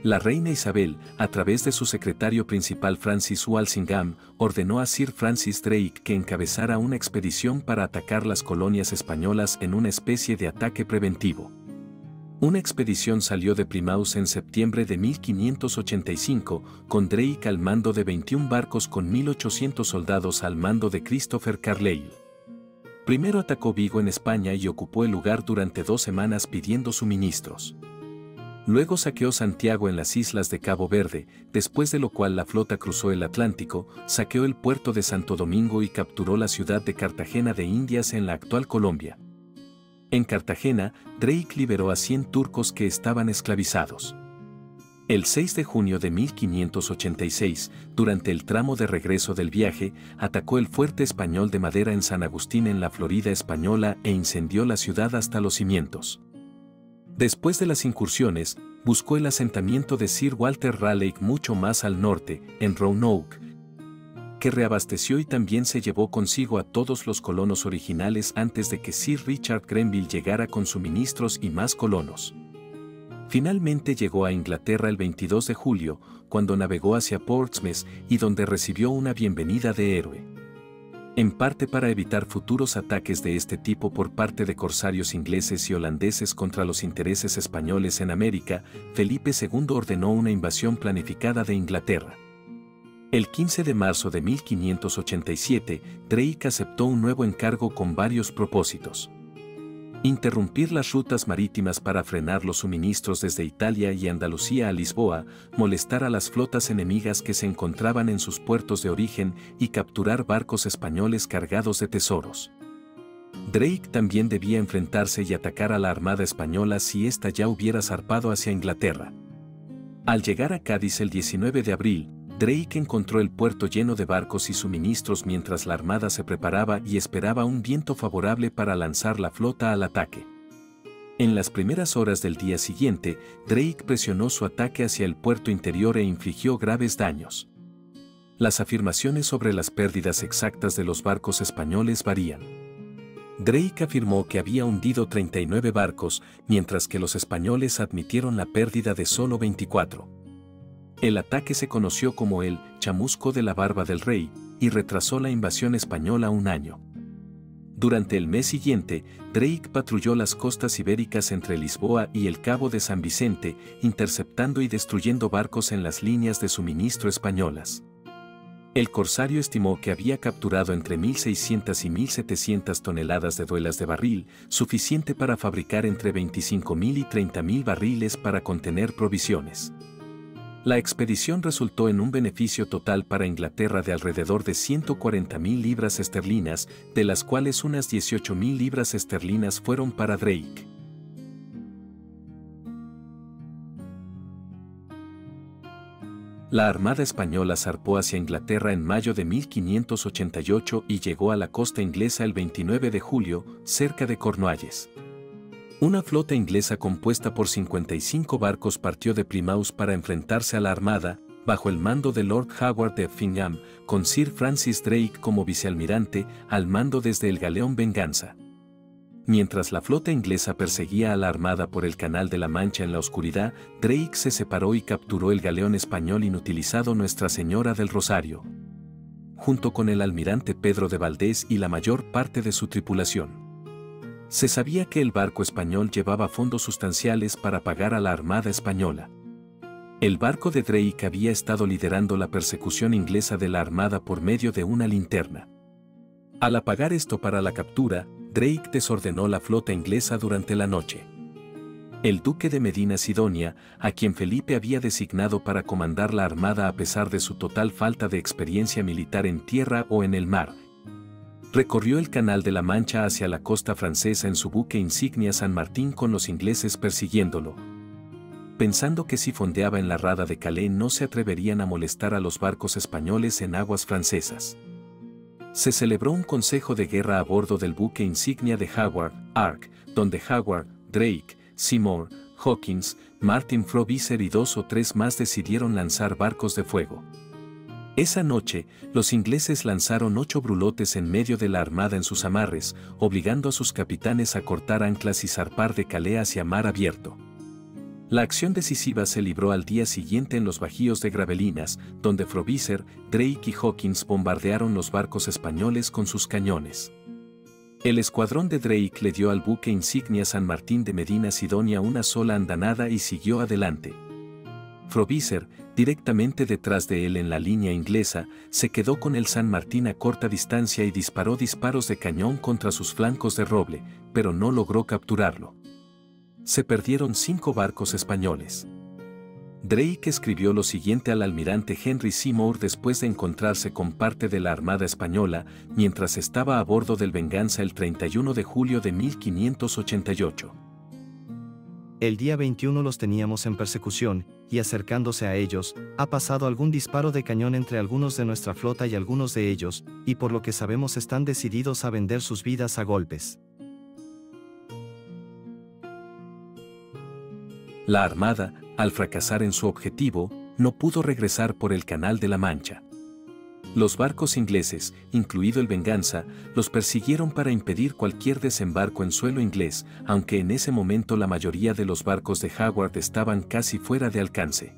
La reina Isabel, a través de su secretario principal Francis Walsingham, ordenó a Sir Francis Drake que encabezara una expedición para atacar las colonias españolas en una especie de ataque preventivo. Una expedición salió de Plymouth en septiembre de 1585, con Drake al mando de 21 barcos con 1.800 soldados al mando de Christopher Carleill. Primero atacó Vigo en España y ocupó el lugar durante 2 semanas pidiendo suministros. Luego saqueó Santiago en las islas de Cabo Verde, después de lo cual la flota cruzó el Atlántico, saqueó el puerto de Santo Domingo y capturó la ciudad de Cartagena de Indias en la actual Colombia. En Cartagena, Drake liberó a 100 turcos que estaban esclavizados. El 6 de junio de 1586, durante el tramo de regreso del viaje, atacó el fuerte español de madera en San Agustín en la Florida española e incendió la ciudad hasta los cimientos. Después de las incursiones, buscó el asentamiento de Sir Walter Raleigh mucho más al norte, en Roanoke, que reabasteció y también se llevó consigo a todos los colonos originales antes de que Sir Richard Grenville llegara con suministros y más colonos. Finalmente llegó a Inglaterra el 22 de julio, cuando navegó hacia Portsmouth y donde recibió una bienvenida de héroe. En parte para evitar futuros ataques de este tipo por parte de corsarios ingleses y holandeses contra los intereses españoles en América, Felipe II ordenó una invasión planificada de Inglaterra. El 15 de marzo de 1587, Drake aceptó un nuevo encargo con varios propósitos. Interrumpir las rutas marítimas para frenar los suministros desde Italia y Andalucía a Lisboa, molestar a las flotas enemigas que se encontraban en sus puertos de origen y capturar barcos españoles cargados de tesoros. Drake también debía enfrentarse y atacar a la armada española si ésta ya hubiera zarpado hacia Inglaterra. Al llegar a Cádiz el 19 de abril, Drake encontró el puerto lleno de barcos y suministros mientras la armada se preparaba y esperaba un viento favorable para lanzar la flota al ataque. En las primeras horas del día siguiente, Drake presionó su ataque hacia el puerto interior e infligió graves daños. Las afirmaciones sobre las pérdidas exactas de los barcos españoles varían. Drake afirmó que había hundido 39 barcos, mientras que los españoles admitieron la pérdida de solo 24. El ataque se conoció como el Chamusco de la Barba del Rey y retrasó la invasión española un año. Durante el mes siguiente, Drake patrulló las costas ibéricas entre Lisboa y el Cabo de San Vicente, interceptando y destruyendo barcos en las líneas de suministro españolas. El corsario estimó que había capturado entre 1.600 y 1.700 toneladas de duelas de barril, suficiente para fabricar entre 25.000 y 30.000 barriles para contener provisiones. La expedición resultó en un beneficio total para Inglaterra de alrededor de 140.000 libras esterlinas, de las cuales unas 18.000 libras esterlinas fueron para Drake. La Armada Española zarpó hacia Inglaterra en mayo de 1588 y llegó a la costa inglesa el 29 de julio, cerca de Cornualles. Una flota inglesa compuesta por 55 barcos partió de Plymouth para enfrentarse a la Armada, bajo el mando de Lord Howard de Effingham, con Sir Francis Drake como vicealmirante, al mando desde el galeón Venganza. Mientras la flota inglesa perseguía a la armada por el Canal de la Mancha en la oscuridad, Drake se separó y capturó el galeón español inutilizado Nuestra Señora del Rosario, junto con el almirante Pedro de Valdés y la mayor parte de su tripulación. Se sabía que el barco español llevaba fondos sustanciales para pagar a la armada española. El barco de Drake había estado liderando la persecución inglesa de la armada por medio de una linterna. Al apagar esto para la captura, Drake desordenó la flota inglesa durante la noche. El duque de Medina Sidonia, a quien Felipe había designado para comandar la armada a pesar de su total falta de experiencia militar en tierra o en el mar, recorrió el Canal de la Mancha hacia la costa francesa en su buque insignia San Martín con los ingleses persiguiéndolo, pensando que si fondeaba en la rada de Calais no se atreverían a molestar a los barcos españoles en aguas francesas. Se celebró un consejo de guerra a bordo del buque insignia de Howard, Ark, donde Howard, Drake, Seymour, Hawkins, Martin Frobisher y 2 o 3 más decidieron lanzar barcos de fuego. Esa noche, los ingleses lanzaron 8 brulotes en medio de la armada en sus amarres, obligando a sus capitanes a cortar anclas y zarpar de Calais hacia mar abierto. La acción decisiva se libró al día siguiente en los bajíos de Gravelinas, donde Frobisher, Drake y Hawkins bombardearon los barcos españoles con sus cañones. El escuadrón de Drake le dio al buque insignia San Martín de Medina Sidonia una sola andanada y siguió adelante. Frobisher, directamente detrás de él en la línea inglesa, se quedó con el San Martín a corta distancia y disparó disparos de cañón contra sus flancos de roble, pero no logró capturarlo. Se perdieron 5 barcos españoles. Drake escribió lo siguiente al almirante Henry Seymour después de encontrarse con parte de la armada española mientras estaba a bordo del Venganza el 31 de julio de 1588. El día 21 los teníamos en persecución, y acercándose a ellos, ha pasado algún disparo de cañón entre algunos de nuestra flota y algunos de ellos, y por lo que sabemos están decididos a vender sus vidas a golpes. La armada, al fracasar en su objetivo, no pudo regresar por el Canal de la Mancha. Los barcos ingleses, incluido el Venganza, los persiguieron para impedir cualquier desembarco en suelo inglés, aunque en ese momento la mayoría de los barcos de Howard estaban casi fuera de alcance.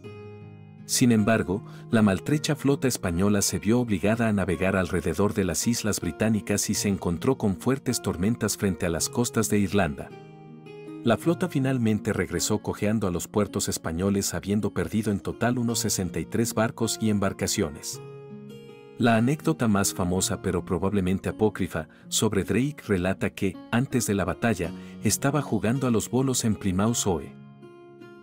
Sin embargo, la maltrecha flota española se vio obligada a navegar alrededor de las islas británicas y se encontró con fuertes tormentas frente a las costas de Irlanda. La flota finalmente regresó cojeando a los puertos españoles habiendo perdido en total unos 63 barcos y embarcaciones. La anécdota más famosa pero probablemente apócrifa sobre Drake relata que, antes de la batalla, estaba jugando a los bolos en Plymouth Hoe.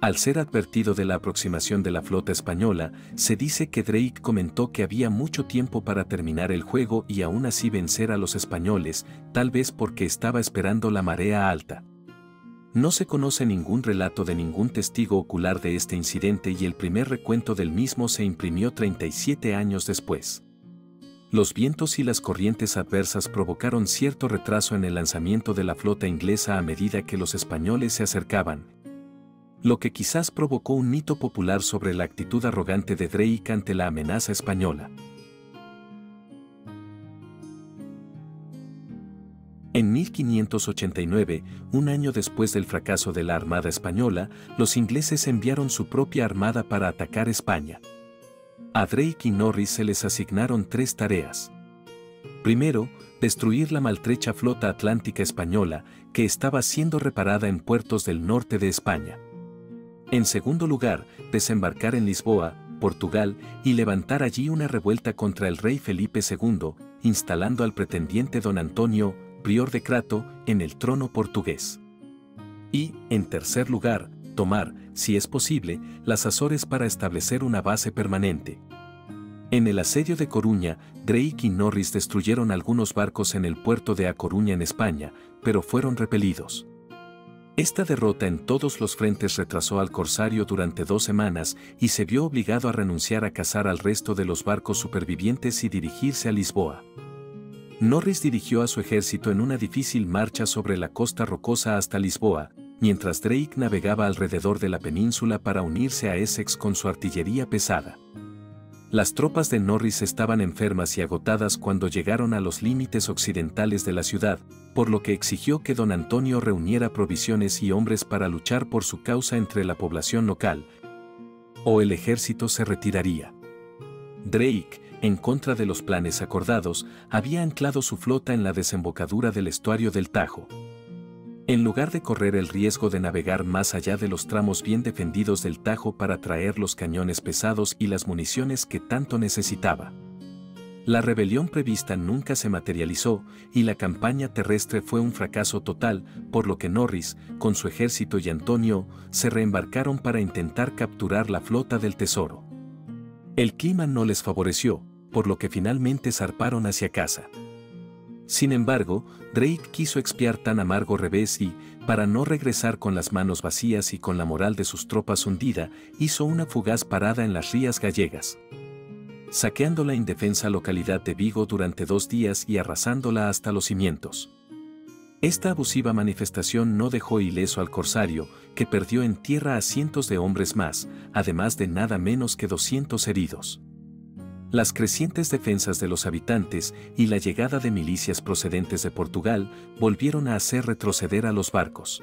Al ser advertido de la aproximación de la flota española, se dice que Drake comentó que había mucho tiempo para terminar el juego y aún así vencer a los españoles, tal vez porque estaba esperando la marea alta. No se conoce ningún relato de ningún testigo ocular de este incidente y el primer recuento del mismo se imprimió 37 años después. Los vientos y las corrientes adversas provocaron cierto retraso en el lanzamiento de la flota inglesa a medida que los españoles se acercaban, lo que quizás provocó un mito popular sobre la actitud arrogante de Drake ante la amenaza española. En 1589, un año después del fracaso de la Armada Española, los ingleses enviaron su propia armada para atacar España. A Drake y Norris se les asignaron 3 tareas. Primero, destruir la maltrecha flota atlántica española, que estaba siendo reparada en puertos del norte de España. En segundo lugar, desembarcar en Lisboa, Portugal, y levantar allí una revuelta contra el rey Felipe II, instalando al pretendiente don Antonio, prior de Crato, en el trono portugués. Y, en tercer lugar, tomar, si es posible, las Azores para establecer una base permanente. En el asedio de Coruña, Drake y Norris destruyeron algunos barcos en el puerto de A Coruña en España, pero fueron repelidos. Esta derrota en todos los frentes retrasó al corsario durante 2 semanas y se vio obligado a renunciar a cazar al resto de los barcos supervivientes y dirigirse a Lisboa. Norris dirigió a su ejército en una difícil marcha sobre la costa rocosa hasta Lisboa, mientras Drake navegaba alrededor de la península para unirse a Essex con su artillería pesada. Las tropas de Norris estaban enfermas y agotadas cuando llegaron a los límites occidentales de la ciudad, por lo que exigió que don Antonio reuniera provisiones y hombres para luchar por su causa entre la población local, o el ejército se retiraría. Drake, en contra de los planes acordados, había anclado su flota en la desembocadura del estuario del Tajo. En lugar de correr el riesgo de navegar más allá de los tramos bien defendidos del Tajo para traer los cañones pesados y las municiones que tanto necesitaba. La rebelión prevista nunca se materializó y la campaña terrestre fue un fracaso total, por lo que Norris, con su ejército y Antonio, se reembarcaron para intentar capturar la flota del Tesoro. El clima no les favoreció, por lo que finalmente zarparon hacia casa. Sin embargo, Drake quiso expiar tan amargo revés y, para no regresar con las manos vacías y con la moral de sus tropas hundida, hizo una fugaz parada en las Rías Gallegas, saqueando la indefensa localidad de Vigo durante 2 días y arrasándola hasta los cimientos. Esta abusiva manifestación no dejó ileso al corsario, que perdió en tierra a cientos de hombres más, además de nada menos que 200 heridos. Las crecientes defensas de los habitantes y la llegada de milicias procedentes de Portugal volvieron a hacer retroceder a los barcos.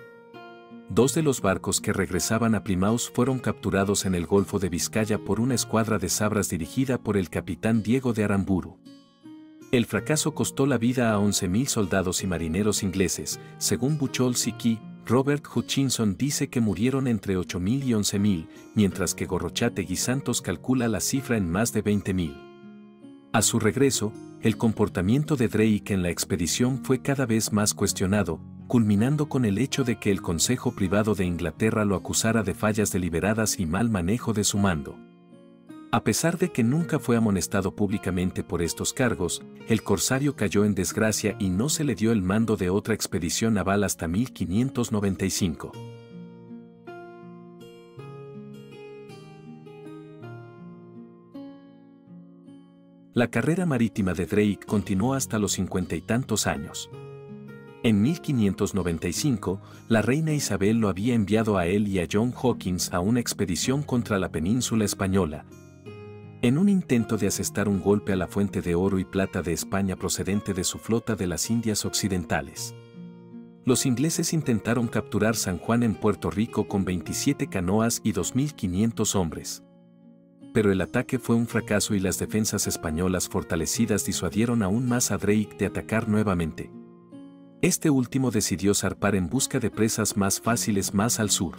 2 de los barcos que regresaban a Plymouth fueron capturados en el Golfo de Vizcaya por una escuadra de sabras dirigida por el capitán Diego de Aramburu. El fracaso costó la vida a 11.000 soldados y marineros ingleses. Según Buchholz-Key, Robert Hutchinson dice que murieron entre 8.000 y 11.000, mientras que Gorrochategui Santos calcula la cifra en más de 20.000. A su regreso, el comportamiento de Drake en la expedición fue cada vez más cuestionado, culminando con el hecho de que el Consejo Privado de Inglaterra lo acusara de fallas deliberadas y mal manejo de su mando. A pesar de que nunca fue amonestado públicamente por estos cargos, el corsario cayó en desgracia y no se le dio el mando de otra expedición naval hasta 1595. La carrera marítima de Drake continuó hasta los 50 y tantos años. En 1595, la reina Isabel lo había enviado a él y a John Hawkins a una expedición contra la península española, en un intento de asestar un golpe a la fuente de oro y plata de España procedente de su flota de las Indias Occidentales. Los ingleses intentaron capturar San Juan en Puerto Rico con 27 canoas y 2.500 hombres. Pero el ataque fue un fracaso y las defensas españolas fortalecidas disuadieron aún más a Drake de atacar nuevamente. Este último decidió zarpar en busca de presas más fáciles más al sur.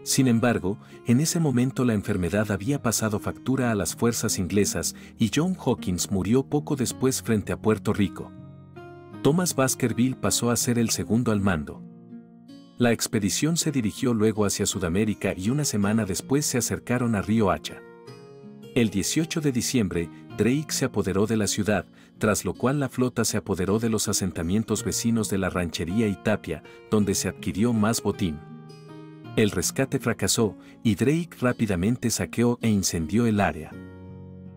Sin embargo, en ese momento la enfermedad había pasado factura a las fuerzas inglesas y John Hawkins murió poco después frente a Puerto Rico. Thomas Baskerville pasó a ser el segundo al mando. La expedición se dirigió luego hacia Sudamérica y una semana después se acercaron a Río Hacha. El 18 de diciembre, Drake se apoderó de la ciudad, tras lo cual la flota se apoderó de los asentamientos vecinos de la Ranchería y Tapia, donde se adquirió más botín. El rescate fracasó, y Drake rápidamente saqueó e incendió el área.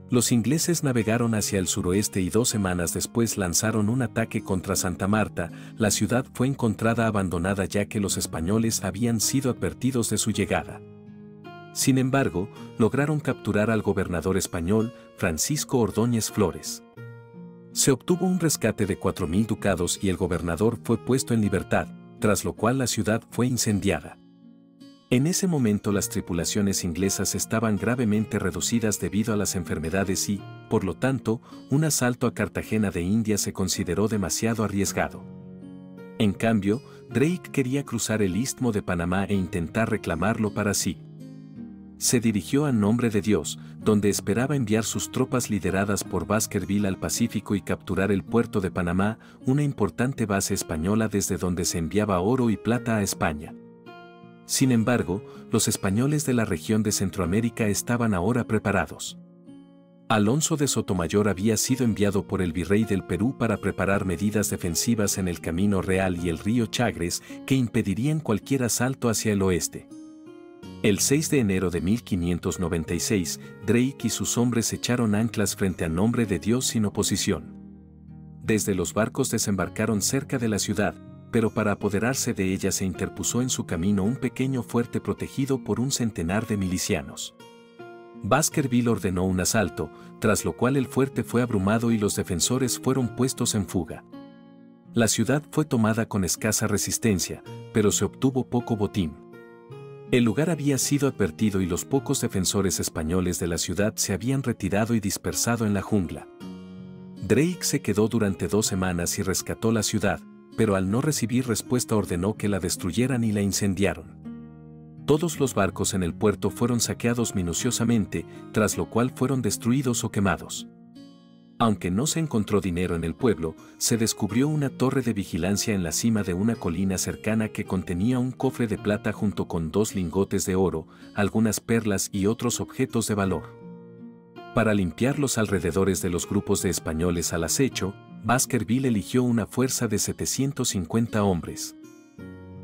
Los ingleses navegaron hacia el suroeste y 2 semanas después lanzaron un ataque contra Santa Marta. La ciudad fue encontrada abandonada ya que los españoles habían sido advertidos de su llegada. Sin embargo, lograron capturar al gobernador español, Francisco Ordóñez Flores. Se obtuvo un rescate de 4.000 ducados y el gobernador fue puesto en libertad, tras lo cual la ciudad fue incendiada. En ese momento las tripulaciones inglesas estaban gravemente reducidas debido a las enfermedades y, por lo tanto, un asalto a Cartagena de Indias se consideró demasiado arriesgado. En cambio, Drake quería cruzar el Istmo de Panamá e intentar reclamarlo para sí. Se dirigió a Nombre de Dios, donde esperaba enviar sus tropas lideradas por Baskerville al Pacífico y capturar el puerto de Panamá, una importante base española desde donde se enviaba oro y plata a España. Sin embargo, los españoles de la región de Centroamérica estaban ahora preparados. Alonso de Sotomayor había sido enviado por el virrey del Perú para preparar medidas defensivas en el Camino Real y el río Chagres que impedirían cualquier asalto hacia el oeste. El 6 de enero de 1596, Drake y sus hombres echaron anclas frente a Nombre de Dios sin oposición. Desde los barcos desembarcaron cerca de la ciudad, pero para apoderarse de ella se interpuso en su camino un pequeño fuerte protegido por un centenar de milicianos. Baskerville ordenó un asalto, tras lo cual el fuerte fue abrumado y los defensores fueron puestos en fuga. La ciudad fue tomada con escasa resistencia, pero se obtuvo poco botín. El lugar había sido advertido y los pocos defensores españoles de la ciudad se habían retirado y dispersado en la jungla. Drake se quedó durante 2 semanas y rescató la ciudad, pero al no recibir respuesta ordenó que la destruyeran y la incendiaron. Todos los barcos en el puerto fueron saqueados minuciosamente, tras lo cual fueron destruidos o quemados. Aunque no se encontró dinero en el pueblo, se descubrió una torre de vigilancia en la cima de una colina cercana que contenía un cofre de plata junto con 2 lingotes de oro, algunas perlas y otros objetos de valor. Para limpiar los alrededores de los grupos de españoles al acecho, Baskerville eligió una fuerza de 750 hombres.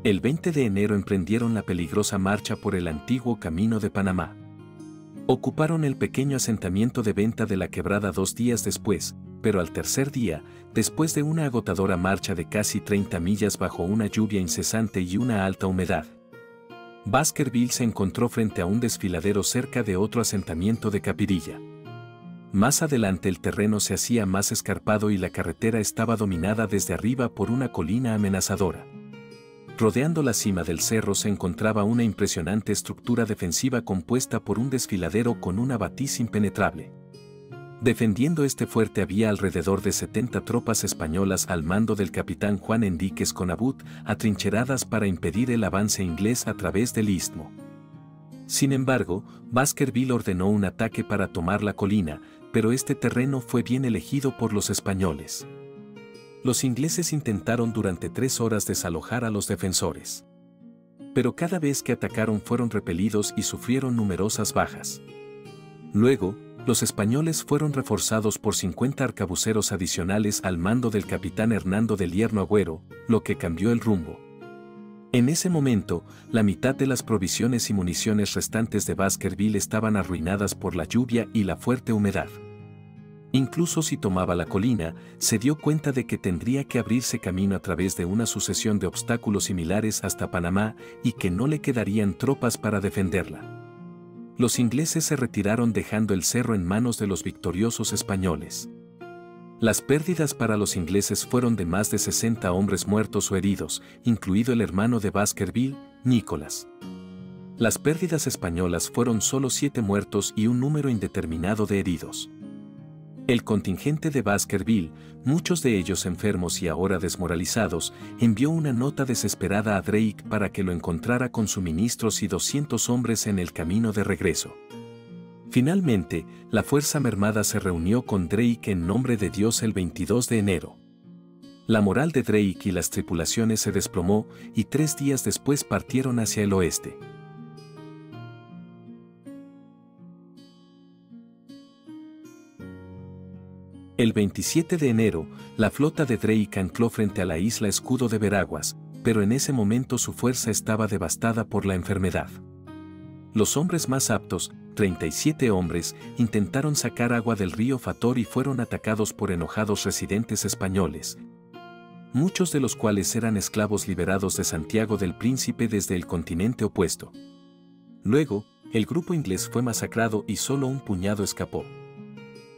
El 20 de enero emprendieron la peligrosa marcha por el antiguo Camino de Panamá. Ocuparon el pequeño asentamiento de Venta de la Quebrada 2 días después, pero al tercer día, después de una agotadora marcha de casi 30 millas bajo una lluvia incesante y una alta humedad, Baskerville se encontró frente a un desfiladero cerca de otro asentamiento de Capirilla. Más adelante el terreno se hacía más escarpado y la carretera estaba dominada desde arriba por una colina amenazadora. Rodeando la cima del cerro se encontraba una impresionante estructura defensiva compuesta por un desfiladero con una batiz impenetrable. Defendiendo este fuerte había alrededor de 70 tropas españolas al mando del capitán Juan Enríquez Conabut, atrincheradas para impedir el avance inglés a través del istmo. Sin embargo, Baskerville ordenó un ataque para tomar la colina, pero este terreno fue bien elegido por los españoles. Los ingleses intentaron durante 3 horas desalojar a los defensores. Pero cada vez que atacaron fueron repelidos y sufrieron numerosas bajas. Luego, los españoles fueron reforzados por 50 arcabuceros adicionales al mando del capitán Hernando del Hierro Agüero, lo que cambió el rumbo. En ese momento, la mitad de las provisiones y municiones restantes de Baskerville estaban arruinadas por la lluvia y la fuerte humedad. Incluso si tomaba la colina, se dio cuenta de que tendría que abrirse camino a través de una sucesión de obstáculos similares hasta Panamá y que no le quedarían tropas para defenderla. Los ingleses se retiraron dejando el cerro en manos de los victoriosos españoles. Las pérdidas para los ingleses fueron de más de 60 hombres muertos o heridos, incluido el hermano de Baskerville, Nicholas. Las pérdidas españolas fueron solo 7 muertos y un número indeterminado de heridos. El contingente de Baskerville, muchos de ellos enfermos y ahora desmoralizados, envió una nota desesperada a Drake para que lo encontrara con suministros y 200 hombres en el camino de regreso. Finalmente, la fuerza mermada se reunió con Drake en nombre de Dios el 22 de enero. La moral de Drake y las tripulaciones se desplomó y 3 días después partieron hacia el oeste. El 27 de enero, la flota de Drake ancló frente a la isla Escudo de Veraguas, pero en ese momento su fuerza estaba devastada por la enfermedad. Los hombres más aptos, 37 hombres, intentaron sacar agua del río Fator y fueron atacados por enojados residentes españoles, muchos de los cuales eran esclavos liberados de Santiago del Príncipe desde el continente opuesto. Luego, el grupo inglés fue masacrado y solo un puñado escapó.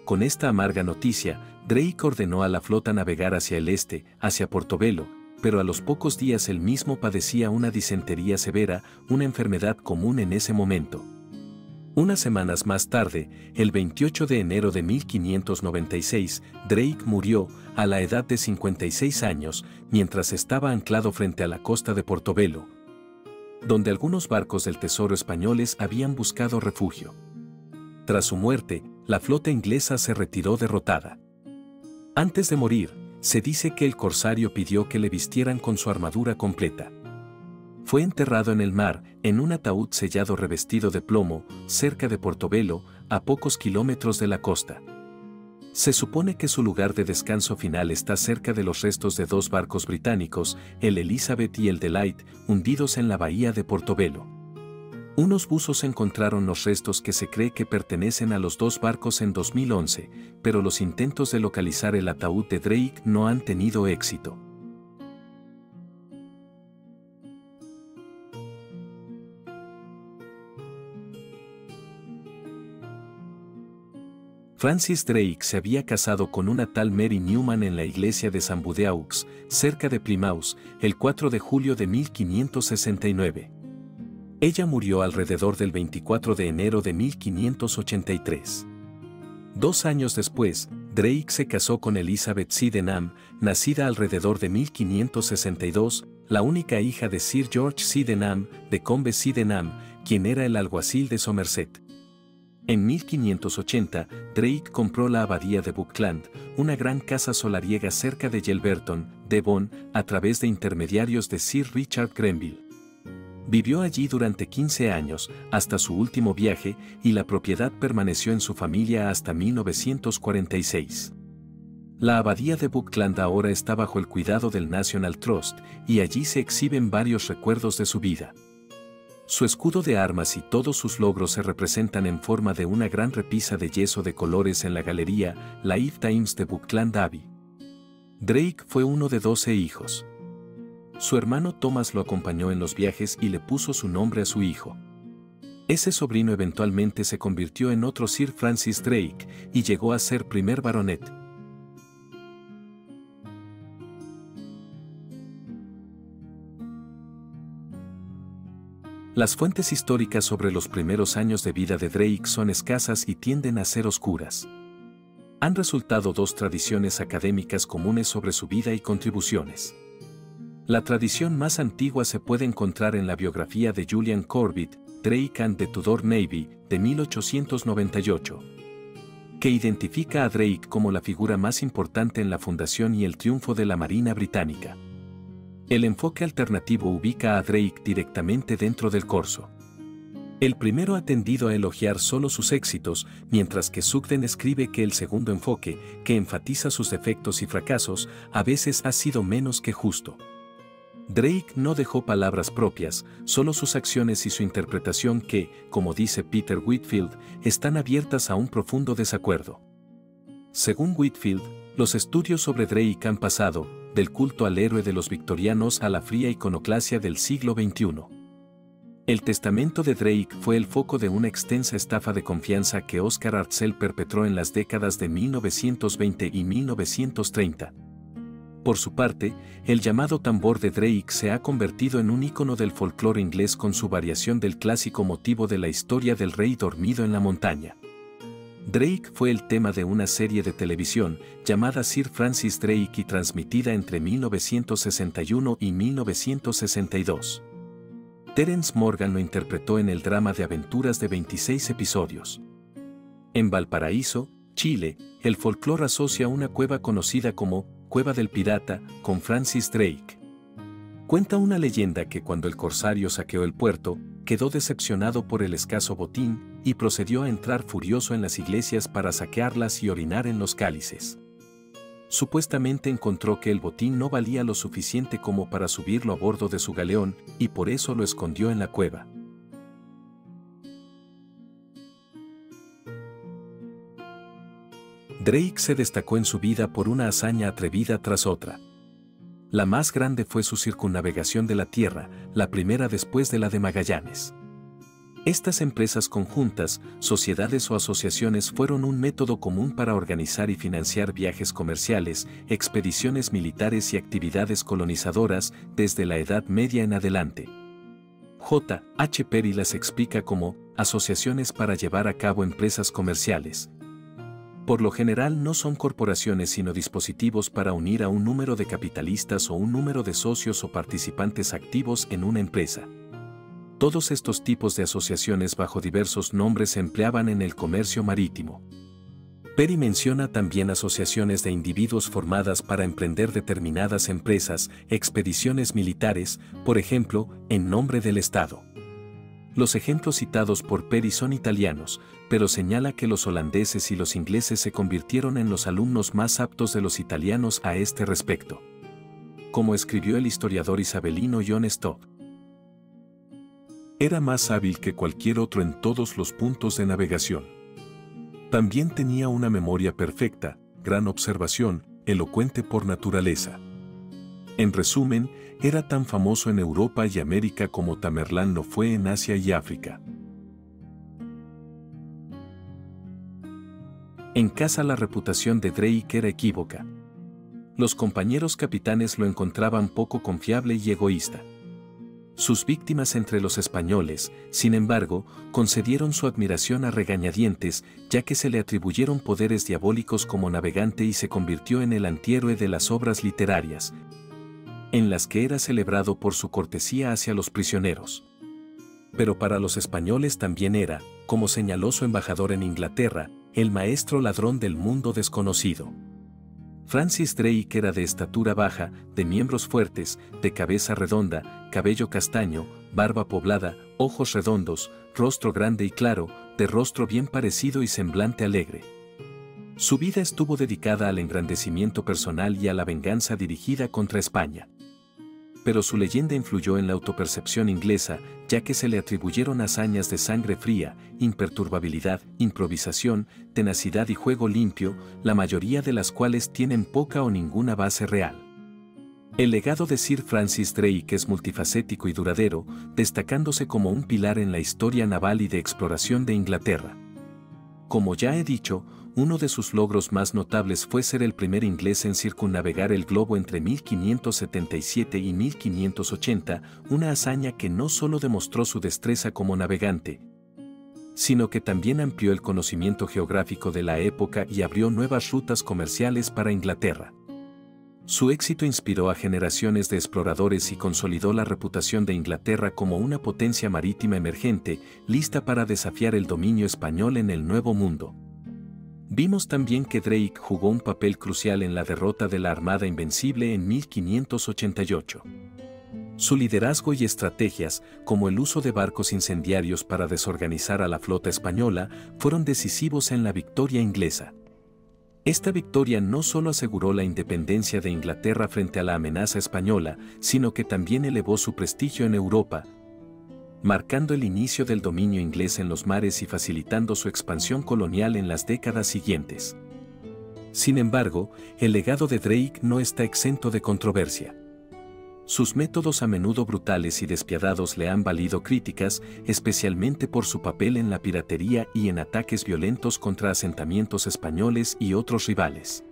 Con esta amarga noticia, Drake ordenó a la flota navegar hacia el este, hacia Portobelo, pero a los pocos días él mismo padecía una disentería severa, una enfermedad común en ese momento. Unas semanas más tarde, el 28 de enero de 1596, Drake murió, a la edad de 56 años, mientras estaba anclado frente a la costa de Portobelo, donde algunos barcos del tesoro españoles habían buscado refugio. Tras su muerte, la flota inglesa se retiró derrotada. Antes de morir, se dice que el corsario pidió que le vistieran con su armadura completa. Fue enterrado en el mar, en un ataúd sellado revestido de plomo, cerca de Portobelo, a pocos kilómetros de la costa. Se supone que su lugar de descanso final está cerca de los restos de 2 barcos británicos, el Elizabeth y el Delight, hundidos en la bahía de Portobelo. Unos buzos encontraron los restos que se cree que pertenecen a los 2 barcos en 2011, pero los intentos de localizar el ataúd de Drake no han tenido éxito. Francis Drake se había casado con una tal Mary Newman en la iglesia de St. Budeaux, cerca de Plymouth, el 4 de julio de 1569. Ella murió alrededor del 24 de enero de 1583. 2 años después, Drake se casó con Elizabeth Sydenham, nacida alrededor de 1562, la única hija de Sir George Sydenham, de Conde Sydenham, quien era el alguacil de Somerset. En 1580, Drake compró la abadía de Buckland, una gran casa solariega cerca de Yelverton, Devon, a través de intermediarios de Sir Richard Grenville. Vivió allí durante 15 años, hasta su último viaje, y la propiedad permaneció en su familia hasta 1946. La abadía de Buckland ahora está bajo el cuidado del National Trust, y allí se exhiben varios recuerdos de su vida. Su escudo de armas y todos sus logros se representan en forma de una gran repisa de yeso de colores en la galería Lifetimes de Buckland Abbey. Drake fue uno de 12 hijos. Su hermano Thomas lo acompañó en los viajes y le puso su nombre a su hijo. Ese sobrino eventualmente se convirtió en otro Sir Francis Drake y llegó a ser primer baronet. Las fuentes históricas sobre los primeros años de vida de Drake son escasas y tienden a ser oscuras. Han resultado 2 tradiciones académicas comunes sobre su vida y contribuciones. La tradición más antigua se puede encontrar en la biografía de Julian Corbett, Drake and the Tudor Navy, de 1898, que identifica a Drake como la figura más importante en la fundación y el triunfo de la Marina Británica. El enfoque alternativo ubica a Drake directamente dentro del corso. El primero ha tendido a elogiar solo sus éxitos, mientras que Sugden escribe que el segundo enfoque, que enfatiza sus defectos y fracasos, a veces ha sido menos que justo. Drake no dejó palabras propias, solo sus acciones y su interpretación que, como dice Peter Whitfield, están abiertas a un profundo desacuerdo. Según Whitfield, los estudios sobre Drake han pasado del culto al héroe de los victorianos a la fría iconoclasia del siglo XXI. El testamento de Drake fue el foco de una extensa estafa de confianza que Oscar Hartzell perpetró en las décadas de 1920 y 1930. Por su parte, el llamado tambor de Drake se ha convertido en un ícono del folclore inglés con su variación del clásico motivo de la historia del rey dormido en la montaña. Drake fue el tema de una serie de televisión llamada Sir Francis Drake y transmitida entre 1961 y 1962. Terence Morgan lo interpretó en el drama de aventuras de 26 episodios. En Valparaíso, Chile, el folclore asocia una cueva conocida como Cueva del Pirata con Francis Drake. Cuenta una leyenda que cuando el corsario saqueó el puerto, quedó decepcionado por el escaso botín y procedió a entrar furioso en las iglesias para saquearlas y orinar en los cálices. Supuestamente encontró que el botín no valía lo suficiente como para subirlo a bordo de su galeón y por eso lo escondió en la cueva. Drake se destacó en su vida por una hazaña atrevida tras otra. La más grande fue su circunnavegación de la Tierra, la primera después de la de Magallanes. Estas empresas conjuntas, sociedades o asociaciones fueron un método común para organizar y financiar viajes comerciales, expediciones militares y actividades colonizadoras desde la Edad Media en adelante. J. H. Perry las explica como asociaciones para llevar a cabo empresas comerciales. Por lo general no son corporaciones sino dispositivos para unir a un número de capitalistas o un número de socios o participantes activos en una empresa. Todos estos tipos de asociaciones bajo diversos nombres se empleaban en el comercio marítimo. Perry menciona también asociaciones de individuos formadas para emprender determinadas empresas, expediciones militares, por ejemplo, en nombre del Estado. Los ejemplos citados por Perry son italianos, pero señala que los holandeses y los ingleses se convirtieron en los alumnos más aptos de los italianos a este respecto. Como escribió el historiador isabelino John Stott, era más hábil que cualquier otro en todos los puntos de navegación. También tenía una memoria perfecta, gran observación, elocuente por naturaleza. En resumen, era tan famoso en Europa y América como Tamerlán lo fue en Asia y África. En casa la reputación de Drake era equívoca. Los compañeros capitanes lo encontraban poco confiable y egoísta. Sus víctimas entre los españoles, sin embargo, concedieron su admiración a regañadientes, ya que se le atribuyeron poderes diabólicos como navegante y se convirtió en el antihéroe de las obras literarias, en las que era celebrado por su cortesía hacia los prisioneros. Pero para los españoles también era, como señaló su embajador en Inglaterra, el maestro ladrón del mundo desconocido. Francis Drake era de estatura baja, de miembros fuertes, de cabeza redonda, cabello castaño, barba poblada, ojos redondos, rostro grande y claro, de rostro bien parecido y semblante alegre. Su vida estuvo dedicada al engrandecimiento personal y a la venganza dirigida contra España. Pero su leyenda influyó en la autopercepción inglesa, ya que se le atribuyeron hazañas de sangre fría, imperturbabilidad, improvisación, tenacidad y juego limpio, la mayoría de las cuales tienen poca o ninguna base real. El legado de Sir Francis Drake es multifacético y duradero, destacándose como un pilar en la historia naval y de exploración de Inglaterra. Como ya he dicho, uno de sus logros más notables fue ser el primer inglés en circunnavegar el globo entre 1577 y 1580, una hazaña que no solo demostró su destreza como navegante, sino que también amplió el conocimiento geográfico de la época y abrió nuevas rutas comerciales para Inglaterra. Su éxito inspiró a generaciones de exploradores y consolidó la reputación de Inglaterra como una potencia marítima emergente, lista para desafiar el dominio español en el Nuevo Mundo. Vimos también que Drake jugó un papel crucial en la derrota de la Armada Invencible en 1588. Su liderazgo y estrategias, como el uso de barcos incendiarios para desorganizar a la flota española, fueron decisivos en la victoria inglesa. Esta victoria no solo aseguró la independencia de Inglaterra frente a la amenaza española, sino que también elevó su prestigio en Europa, marcando el inicio del dominio inglés en los mares y facilitando su expansión colonial en las décadas siguientes. Sin embargo, el legado de Drake no está exento de controversia. Sus métodos a menudo brutales y despiadados le han valido críticas, especialmente por su papel en la piratería y en ataques violentos contra asentamientos españoles y otros rivales.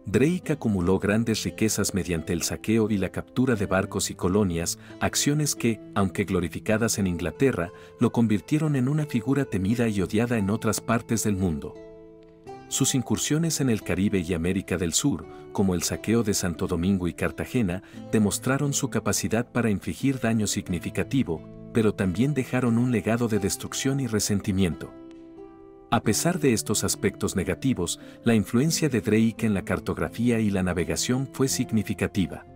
Drake acumuló grandes riquezas mediante el saqueo y la captura de barcos y colonias, acciones que, aunque glorificadas en Inglaterra, lo convirtieron en una figura temida y odiada en otras partes del mundo. Sus incursiones en el Caribe y América del Sur, como el saqueo de Santo Domingo y Cartagena, demostraron su capacidad para infligir daño significativo, pero también dejaron un legado de destrucción y resentimiento. A pesar de estos aspectos negativos, la influencia de Drake en la cartografía y la navegación fue significativa.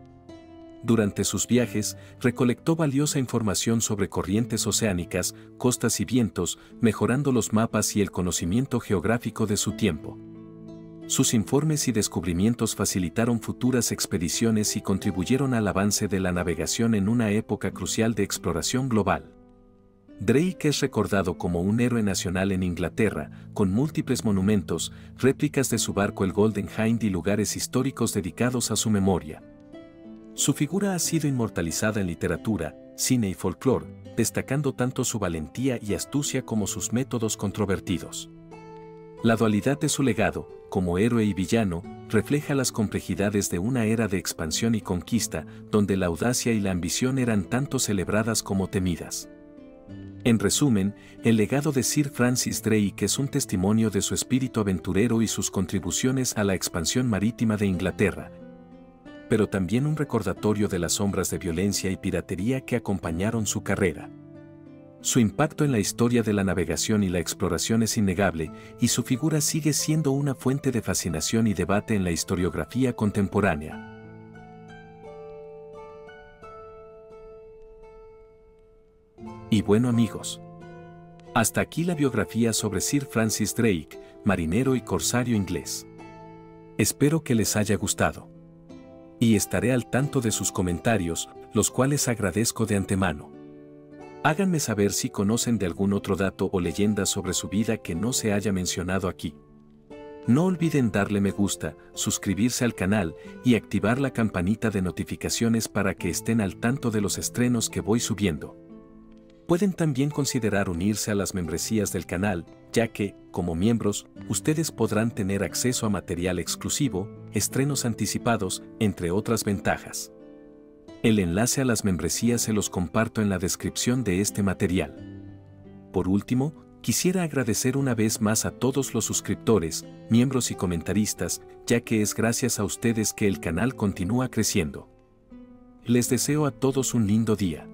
Durante sus viajes, recolectó valiosa información sobre corrientes oceánicas, costas y vientos, mejorando los mapas y el conocimiento geográfico de su tiempo. Sus informes y descubrimientos facilitaron futuras expediciones y contribuyeron al avance de la navegación en una época crucial de exploración global. Drake es recordado como un héroe nacional en Inglaterra, con múltiples monumentos, réplicas de su barco el Golden Hind y lugares históricos dedicados a su memoria. Su figura ha sido inmortalizada en literatura, cine y folclore, destacando tanto su valentía y astucia como sus métodos controvertidos. La dualidad de su legado, como héroe y villano, refleja las complejidades de una era de expansión y conquista, donde la audacia y la ambición eran tanto celebradas como temidas. En resumen, el legado de Sir Francis Drake es un testimonio de su espíritu aventurero y sus contribuciones a la expansión marítima de Inglaterra, pero también un recordatorio de las sombras de violencia y piratería que acompañaron su carrera. Su impacto en la historia de la navegación y la exploración es innegable, y su figura sigue siendo una fuente de fascinación y debate en la historiografía contemporánea. Y bueno amigos, hasta aquí la biografía sobre Sir Francis Drake, marinero y corsario inglés. Espero que les haya gustado. Y estaré al tanto de sus comentarios, los cuales agradezco de antemano. Háganme saber si conocen de algún otro dato o leyenda sobre su vida que no se haya mencionado aquí. No olviden darle me gusta, suscribirse al canal y activar la campanita de notificaciones para que estén al tanto de los estrenos que voy subiendo. Pueden también considerar unirse a las membresías del canal, ya que, como miembros, ustedes podrán tener acceso a material exclusivo, estrenos anticipados, entre otras ventajas. El enlace a las membresías se los comparto en la descripción de este material. Por último, quisiera agradecer una vez más a todos los suscriptores, miembros y comentaristas, ya que es gracias a ustedes que el canal continúa creciendo. Les deseo a todos un lindo día.